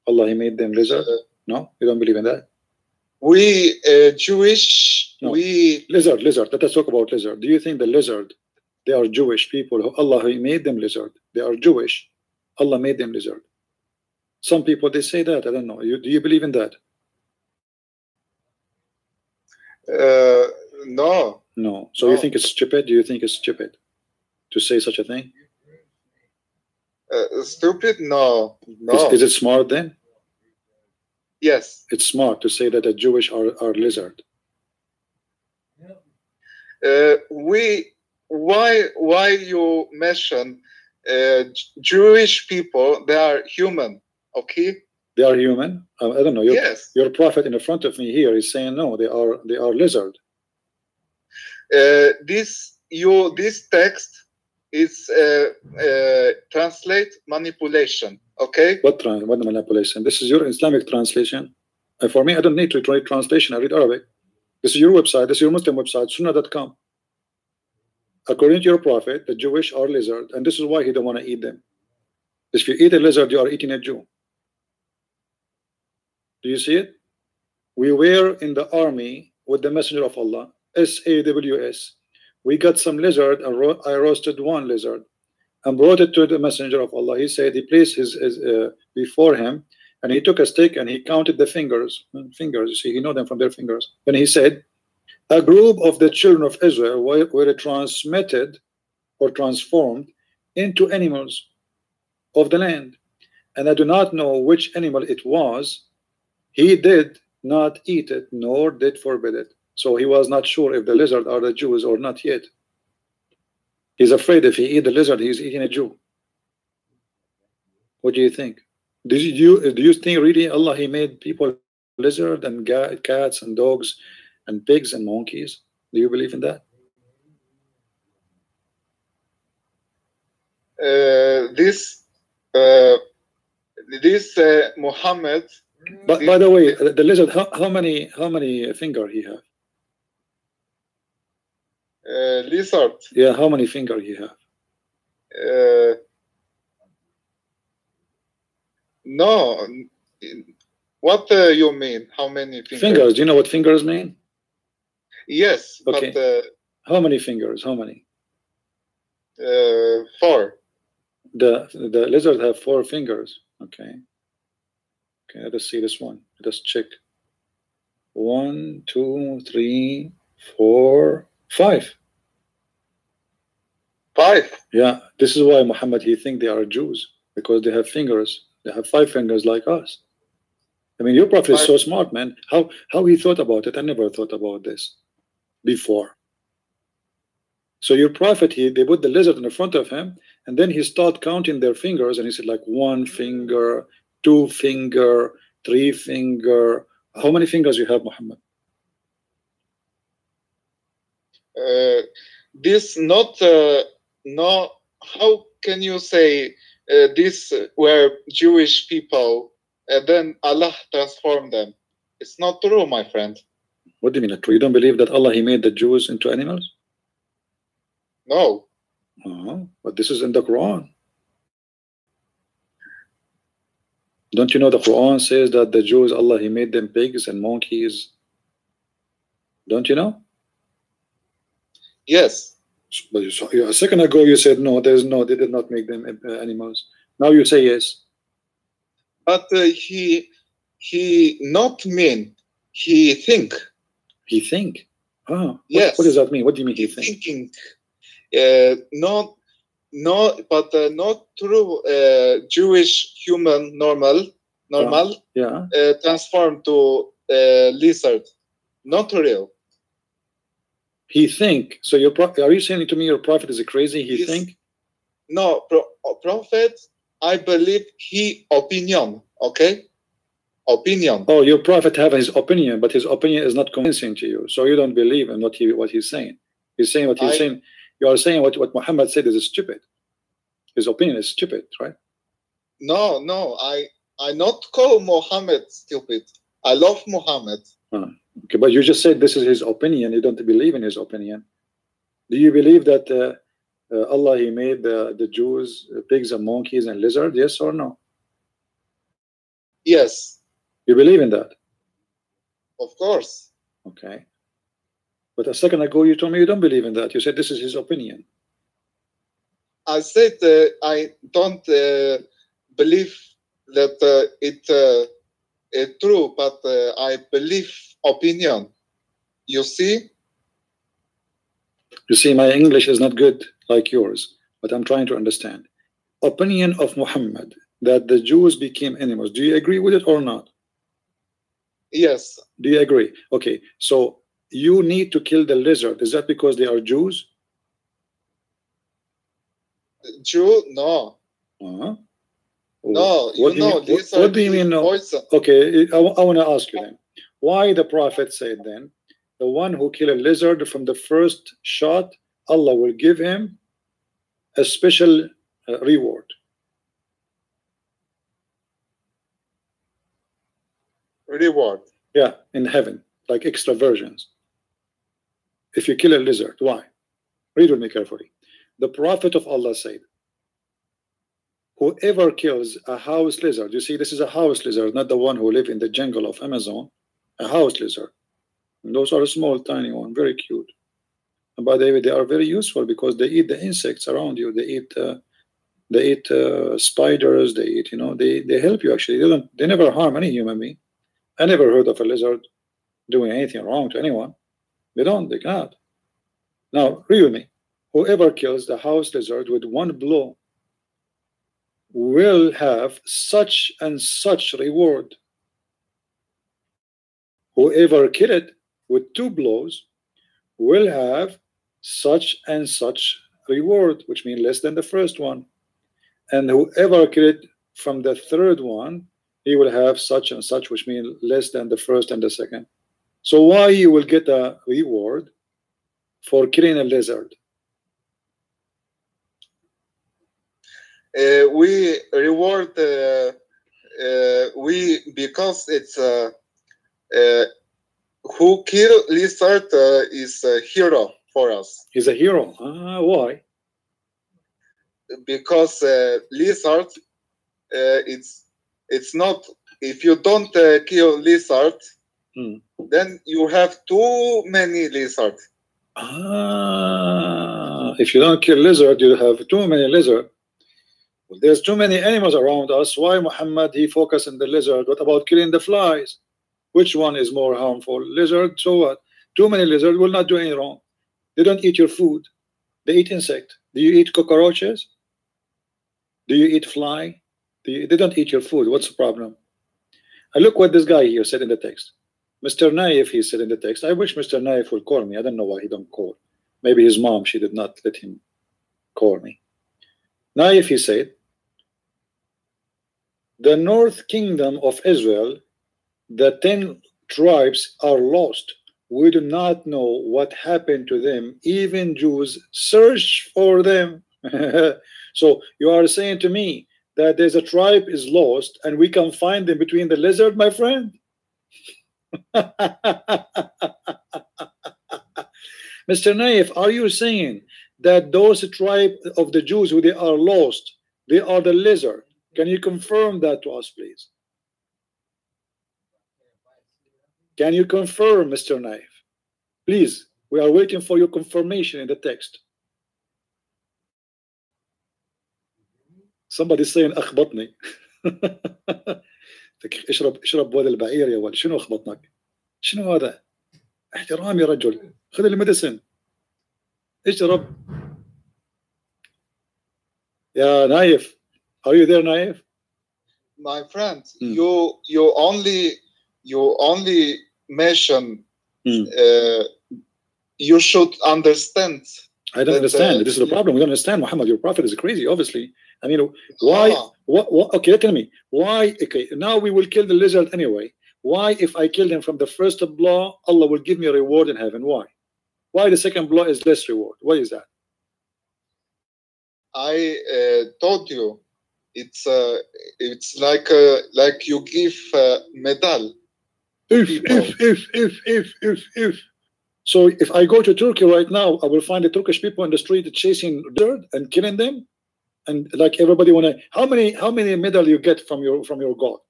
A: Allah, He made them lizard? No, you don't believe in that?
D: We Jewish.
A: No.
D: We
A: lizard. Let us talk about lizard. Do you think the lizard, they are Jewish people? Allah, He made them lizard. They are Jewish. Allah made them lizard. Some people, they say that. I don't know. Do you believe in that?
D: No.
A: No. So you think it's stupid? Do you think it's stupid to say such a thing?
D: Stupid? No. No.
A: Is it smart then?
D: Yes.
A: It's smart to say that the Jewish are lizard.
D: Why you mention Jewish people? They are human. Okay.
A: They are human. I don't know.
D: Yes.
A: Your prophet in the front of me here is saying no. They are lizard.
D: This text is translate manipulation. Okay.
A: What manipulation? This is your Islamic translation. And for me, I don't need to read translation. I read Arabic. This is your website. This is your Muslim website, Sunnah.com. According to your prophet, the Jewish are lizard, and this is why he don't want to eat them. If you eat a lizard, you are eating a Jew. Do you see it? We were in the army with the Messenger of Allah, SAWS. We got some lizard, and I roasted one lizard and brought it to the Messenger of Allah. He said he placed his before him, and he took a stick and he counted the fingers. You see, he know them from their fingers. Then he said, a group of the children of Israel were transmitted or transformed into animals of the land, and I do not know which animal it was. He did not eat it, nor did forbid it. So he was not sure if the lizard are the Jews or not yet. He's afraid if he eat the lizard, he's eating a Jew. What do you think? Do you think really Allah, He made people lizard and cats and dogs and pigs and monkeys? Do you believe in that?
D: This Muhammad.
A: But by the way, the lizard, how many finger he have?
D: Lizard.
A: Yeah, how many finger he have?
D: No. What you mean? How many fingers?
A: Fingers. Do you know what fingers mean?
D: Yes.
A: Okay.
D: But
A: how many fingers? How many?
D: 4.
A: The lizard have 4 fingers. Okay. Okay, let us see this one. Let us check. 1, 2, 3, 4, 5.
D: 5.
A: Yeah, this is why Muhammad, he think they are Jews, because they have fingers. They have 5 fingers like us. I mean, your prophet is so smart, man. How he thought about it? I never thought about this before. So your prophet, they put the lizard in the front of him, and then he started counting their fingers, and he said like 1 finger, 2 finger, 3 finger. How many fingers you have, Muhammad?
D: This not no. How can you say this were Jewish people and then Allah transformed them? It's not true, my friend.
A: What do you mean not true? You don't believe that Allah, He made the Jews into animals?
D: No.
A: But this is in the Quran. Don't you know the Quran says that the Jews, Allah, He made them pigs and monkeys? Don't you know?
D: Yes.
A: But a second ago you said no, there's no, they did not make them animals. Now you say yes.
D: But he not mean, he think.
A: He think. Oh,
D: yes.
A: What does that mean? What do you mean he think?
D: Thinking. Not true Jewish human normal
A: yeah.
D: Transformed to lizard. Not real.
A: He think. So are you saying to me your prophet is a crazy? He think?
D: No, prophet, I believe he opinion. Okay? Opinion.
A: Oh, your prophet have his opinion, but his opinion is not convincing to you. So you don't believe in what he's saying. He's saying what he's saying. You are saying what Muhammad said is stupid. His opinion is stupid, right?
D: No, I not call Muhammad stupid. I love Muhammad.
A: Okay, but you just said this is his opinion. You don't believe in his opinion. Do you believe that Allah, He made the Jews pigs and monkeys and lizards? Yes or no?
D: Yes.
A: You believe in that?
D: Of course.
A: Okay. But a second ago you told me you don't believe in that. You said this is his opinion.
D: I said I don't believe that it's true, but I believe opinion. You see?
A: You see, my English is not good like yours, but I'm trying to understand. Opinion of Muhammad that the Jews became animals. Do you agree with it or not?
D: Yes.
A: Do you agree? Okay, so you need to kill the lizard. Is that because they are Jews?
D: Jew? No.
A: No,
D: what do
A: you mean no?
D: Poison.
A: Okay, I want to ask you then. Why the prophet said then, the one who kill a lizard from the first shot, Allah will give him a special reward.
D: Reward?
A: Yeah, in heaven, like extra versions. If you kill a lizard, why? Read with me carefully. The prophet of Allah said, whoever kills a house lizard, you see, this is a house lizard, not the one who live in the jungle of Amazon, a house lizard. And those are small, tiny one, very cute. And by the way, they are very useful because they eat the insects around you. They eat spiders. They eat, they help you actually. They never harm any human being. I never heard of a lizard doing anything wrong to anyone. They cannot. Now, read with me. Whoever kills the house lizard with one blow will have such and such reward. Whoever kill it with 2 blows will have such and such reward, which means less than the first one. And whoever kill it from the 3rd one, he will have such and such, which means less than the first and the second. So why you will get a reward for killing a lizard?
D: We reward because it's who kill lizard is a hero for us.
A: He's a hero. Why?
D: Because lizard, it's not. If you don't kill lizard, then you have too many lizards.
A: If you don't kill lizard, you have too many lizard. Well, there's too many animals around us. Why Muhammad he focused on the lizard? What about killing the flies? Which one is more harmful? Lizard, so what? Too many lizards will not do any wrong. They don't eat your food. They eat insect. Do you eat cockroaches? Do you eat fly? They don't eat your food. What's the problem? And look what this guy here said in the text. Mr. Naif, he said in the text. I wish Mr. Naif would call me. I don't know why he don't call. Maybe his mom, she did not let him call me. Naif, he said, the North Kingdom of Israel, the 10 tribes are lost. We do not know what happened to them. Even Jews search for them. So you are saying to me that there's a tribe is lost and we can find them between the lizard, my friend? Mr. Naif, are you saying that those tribe of the Jews who they are lost, they are the lizard? Can you confirm that to us, please? Can you confirm, Mr. Naif? Please, we are waiting for your confirmation in the text. Somebody saying أخبطني. اشرب بول البعير يا ولد. شنو أخبطنك؟ شنو هذا؟ احترام يا رجل. خذ الميديسن. اشرب. يا نايف. Are you there, Naif?
D: My friend, you only mention you should understand.
A: I don't understand. This is the problem. We don't understand. Muhammad, your prophet is crazy, obviously. I mean, why? What? Okay, tell me why. Okay, now we will kill the lizard anyway. Why, if I kill him from the first blow, Allah will give me a reward in heaven? Why? Why the second blow is less reward? Why is that?
D: I told you, it's like you give medal.
A: If. So if I go to Turkey right now, I will find the Turkish people in the street chasing lizard and killing them, and like everybody wanna. How many medal you get from your God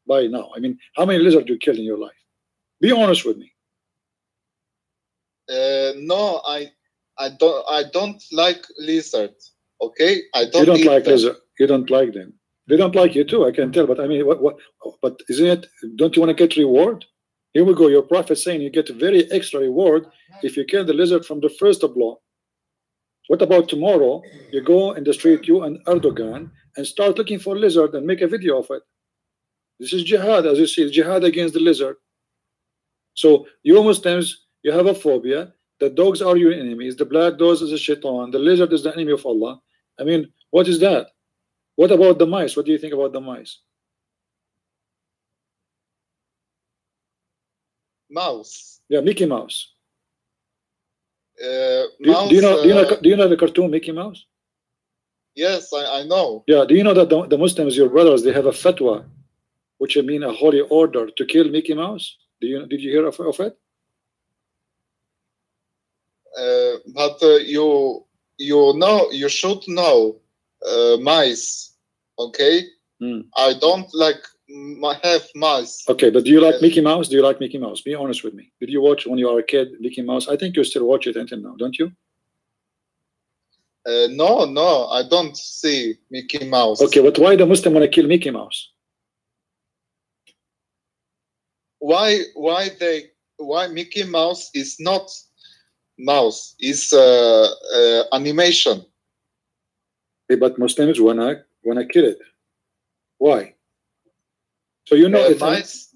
A: by now? I mean, how many lizards you killed in your life? Be honest with me.
D: No, I don't like lizard. Okay, I don't.
A: You don't like lizard. You don't like them. They don't like you too. I can tell. But I mean, what? But isn't it? Don't you want to get reward? Here we go. Your prophet saying you get a very extra reward if you kill the lizard from the first blow. What about tomorrow? You go in the street, you and Erdogan, and start looking for lizard and make a video of it. This is jihad, as you see, jihad against the lizard. So you Muslims, you have a phobia. The dogs are your enemies. The black dogs is a shaitan. The lizard is the enemy of Allah. I mean, what is that? What about the mice? What do you think about the mice?
D: Mouse.
A: Yeah, Mickey Mouse.
D: Mouse.
A: Do you know the cartoon Mickey Mouse?
D: Yes, I know.
A: Yeah. Do you know that the Muslims, your brothers, they have a fatwa, which mean a holy order to kill Mickey Mouse? Did you hear of it?
D: But you know, you should know mice. Okay. I don't like have mice.
A: Okay, but do you like Mickey Mouse? Do you like Mickey Mouse? Be honest with me. Did you watch when you were a kid Mickey Mouse? I think you still watch it until now, don't you?
D: No, I don't see Mickey Mouse.
A: Okay, but why the Muslim want to kill Mickey Mouse?
D: Why Mickey Mouse is not mouse? Is animation.
A: Okay, but Muslims wanna kill it. Why? So you know,
D: mice,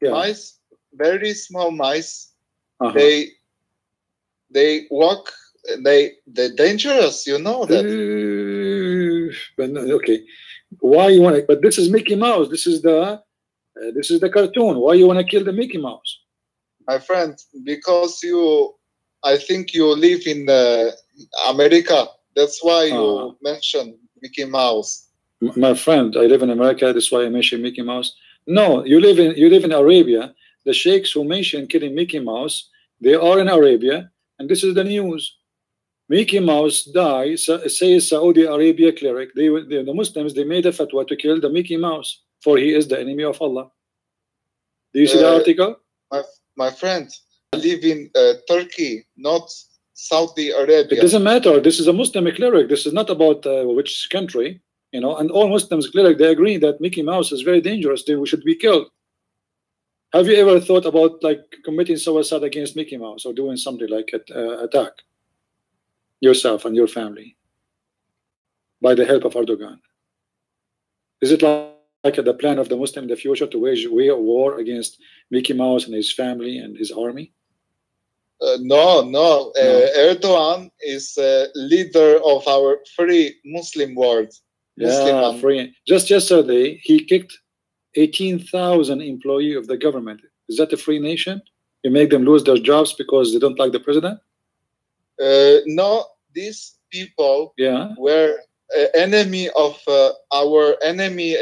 D: mice, very small mice. They walk. They're dangerous. You know that.
A: Okay, why you want to? But this is Mickey Mouse. This is the cartoon. Why you want to kill the Mickey Mouse?
D: My friend, because I think you live in America. That's why you mentioned Mickey Mouse.
A: My friend, I live in America. That's why I mentioned Mickey Mouse. No, you live in Arabia. The sheikhs who mentioned killing Mickey Mouse, they are in Arabia, and this is the news. Mickey Mouse died. Says Saudi Arabia cleric. The Muslims, they made a fatwa to kill the Mickey Mouse, for he is the enemy of Allah. Do you see the article?
D: My friend, I live in Turkey, not Saudi Arabia.
A: It doesn't matter. This is a Muslim cleric. This is not about which country. You know, and all Muslims clearly they agree that Mickey Mouse is very dangerous. They should be killed. Have you ever thought about like committing suicide against Mickey Mouse or doing something like attack yourself and your family by the help of Erdogan? Is it like the plan of the Muslim in the future to wage war against Mickey Mouse and his family and his army?
D: No. Erdogan is leader of our free Muslim world.
A: Yeah, free. Just yesterday, he kicked 18,000 employees of the government. Is that a free nation? You make them lose their jobs because they don't like the president?
D: No, these people were enemy of our enemy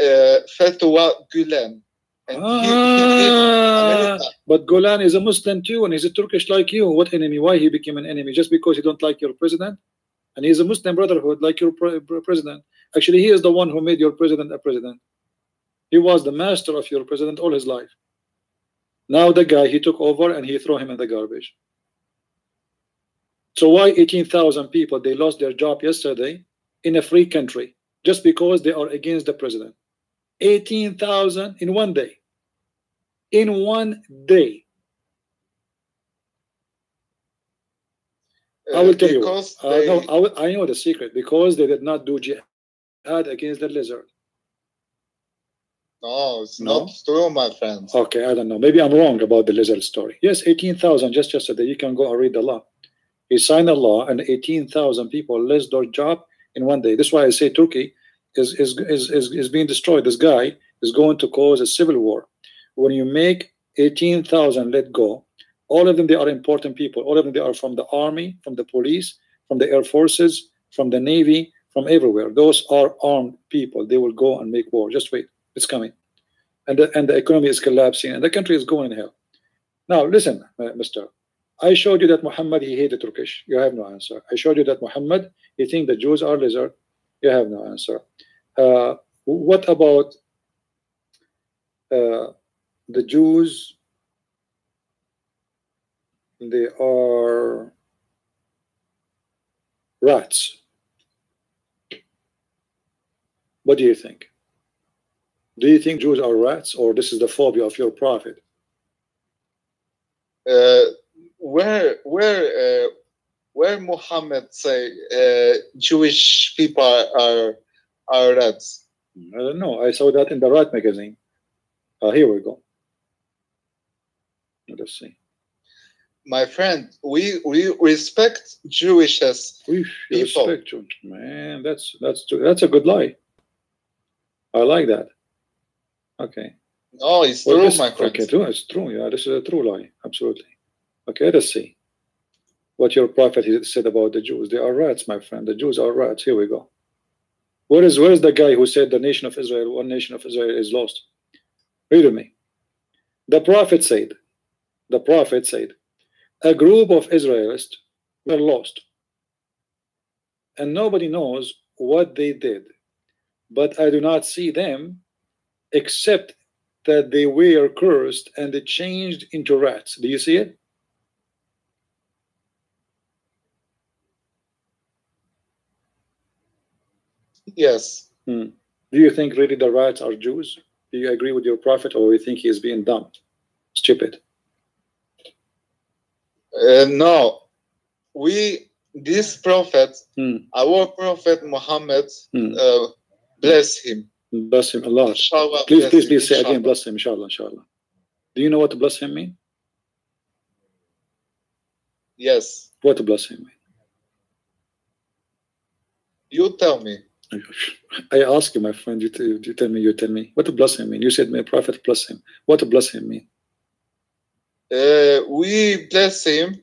D: Fethullah Gulen. And he America.
A: But Golan is a Muslim too, and he's a Turkish like you. What enemy? Why he became an enemy? Just because he don't like your president? And he's a Muslim brotherhood like your president. Actually, he is the one who made your president a president. He was the master of your president all his life. Now the guy, he took over and he threw him in the garbage. So why 18,000 people, they lost their job yesterday in a free country just because they are against the president? 18,000 in one day. In one day. I will tell you. No, I know the secret. Because they did not do jihad against the lizard.
D: No, it's not true, my friend.
A: Okay, I don't know. Maybe I'm wrong about the lizard story. Yes, 18,000 just yesterday. You can go and read the law. He signed a law, and 18,000 people lost their job in one day. That's why I say Turkey is being destroyed. This guy is going to cause a civil war. When you make 18,000 let go, all of them, they are important people. All of them, they are from the army, from the police, from the air forces, from the navy, from everywhere. Those are armed people. They will go and make war. Just wait. It's coming. And the economy is collapsing, and the country is going in hell. Now, listen, mister. I showed you that Muhammad, he hated Turkish. You have no answer. I showed you that Muhammad, he thinks the Jews are lizard. You have no answer. What about the Jews? They are rats. What do you think? Do you think Jews are rats, or this is the phobia of your prophet?
D: Where Muhammad say Jewish people are rats?
A: I don't know. I saw that in the Rat magazine. Here we go. Let's see.
D: My friend, we respect Jewish as people.
A: Respect you. Man, that's a good lie. I like that. Okay.
D: No, it's true, my friend.
A: Okay, true. It's true. Yeah, this is a true lie. Absolutely. Okay, let's see what your prophet said about the Jews. They are rats, my friend. The Jews are rats. Here we go. Where is the guy who said the nation of Israel, one nation of Israel is lost? Read with me. The prophet said, a group of Israelites were lost, and nobody knows what they did, but I do not see them except that they were cursed and they changed into rats. Do you see it?
D: Yes.
A: Do you think really the rats are Jews? Do you agree with your prophet, or you think he is being dumb, stupid?
D: No. This prophet, our prophet Muhammad, bless him.
A: Bless him a lot.
D: Inshallah,
A: please say again, bless him, inshallah, inshallah. Do you know what to bless him mean?
D: Yes.
A: What to bless him mean?
D: You tell me.
A: I ask you, my friend, you tell me. What to bless him mean? You said, may prophet bless him. What to bless him mean?
D: We bless him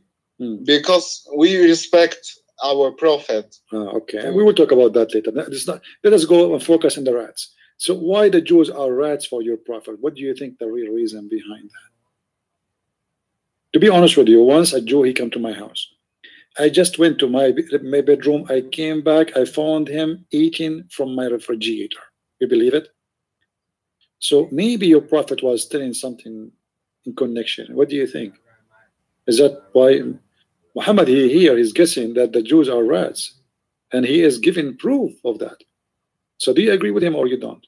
D: because we respect our prophet.
A: Okay, we will talk about that later. Let us go and focus on the rats. So why the Jews are rats for your prophet? What do you think the real reason behind that? To be honest with you, once a Jew, he came to my house. I just went to my bedroom. I came back. I found him eating from my refrigerator. You believe it? So maybe your prophet was telling something in connection. What do you think? Is that why Muhammad here is guessing that the Jews are rats, and he is giving proof of that? So do you agree with him or you don't?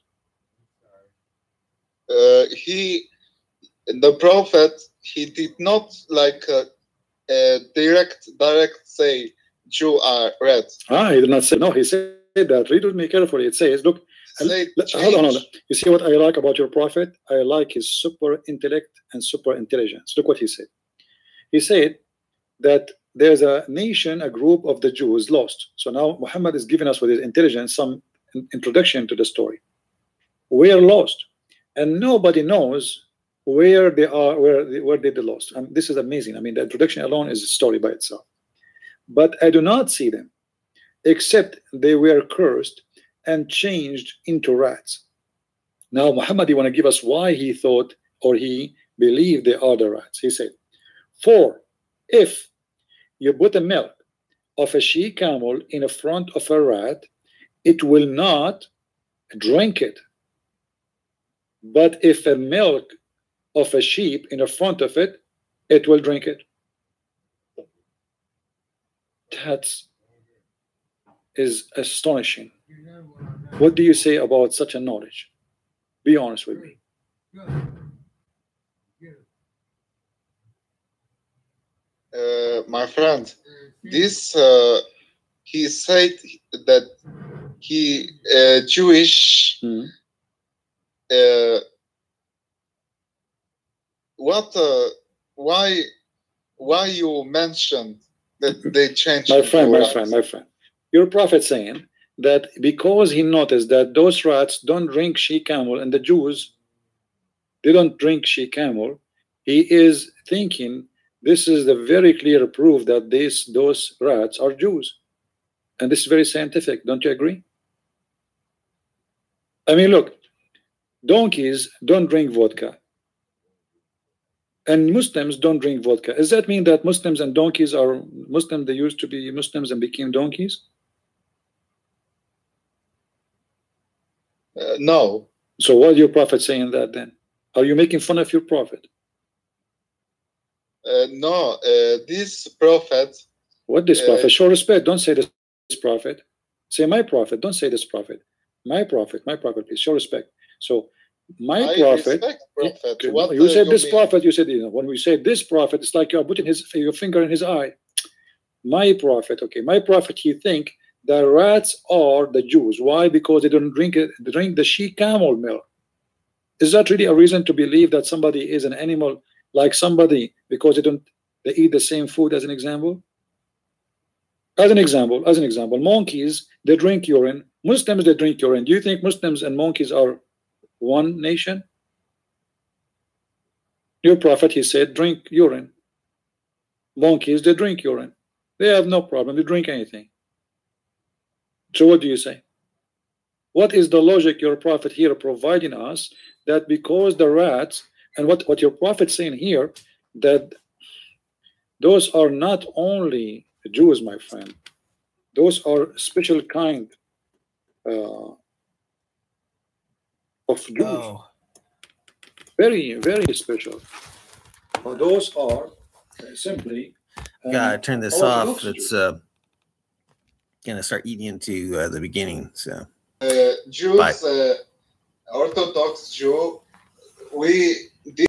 D: The prophet, he did not like direct say Jew are rats.
A: He did not say. No, he said that. Read with me carefully. It says, look, hold on. You see what I like about your prophet? I like his super intellect and super intelligence. Look what he said. He said that there's a nation, a group of the Jews lost. So now Muhammad is giving us with his intelligence some introduction to the story. We are lost, and nobody knows where they are, where they lost. And this is amazing. I mean, the introduction alone is a story by itself. But I do not see them, except they were cursed and changed into rats. Now Muhammad, he want to give us why he thought or he believed they are the rats. He said, for if you put a milk of a she camel in front of a rat, it will not drink it. But if a milk of a sheep in front of it, it will drink it. That is astonishing. What do you say about such a knowledge? Be honest with me.
D: My friend, this he said that he Jewish. What? Why you mentioned that they changed?
A: My friend. Your prophet saying that because he noticed that those rats don't drink she camel and the Jews, they don't drink she camel, he is thinking this is the very clear proof that those rats are Jews. And this is very scientific. Don't you agree? I mean, look, donkeys don't drink vodka. And Muslims don't drink vodka. Does that mean that Muslims and donkeys are Muslims? They used to be Muslims and became donkeys?
D: No.
A: So what are your prophet saying that then? Are you making fun of your prophet?
D: No, this prophet.
A: What this prophet? Show respect. Don't say this prophet. Say my prophet. Don't say this prophet. My prophet, please. Show respect. So my prophet.
D: What
A: you said this prophet. You said, when we say this prophet, it's like you're putting your finger in his eye. My prophet. Okay, my prophet. He think the rats are the Jews. Why? Because they don't drink the she camel milk. Is that really a reason to believe that somebody is an animal like somebody because they eat the same food? As an example, monkeys, they drink urine. Muslims, they drink urine. Do you think Muslims and monkeys are one nation? Your prophet, he said, drink urine. Monkeys, they drink urine. They have no problem. They drink anything. So what do you say? What is the logic your prophet here providing us that because the rats, and what your prophet saying here, that those are not only Jews, my friend, those are special kind of Jews.
B: Oh.
A: Very, very special. Well, those are simply
B: gotta turn this off. It's gonna start eating into the beginning. So
D: Jews, Orthodox Jew, we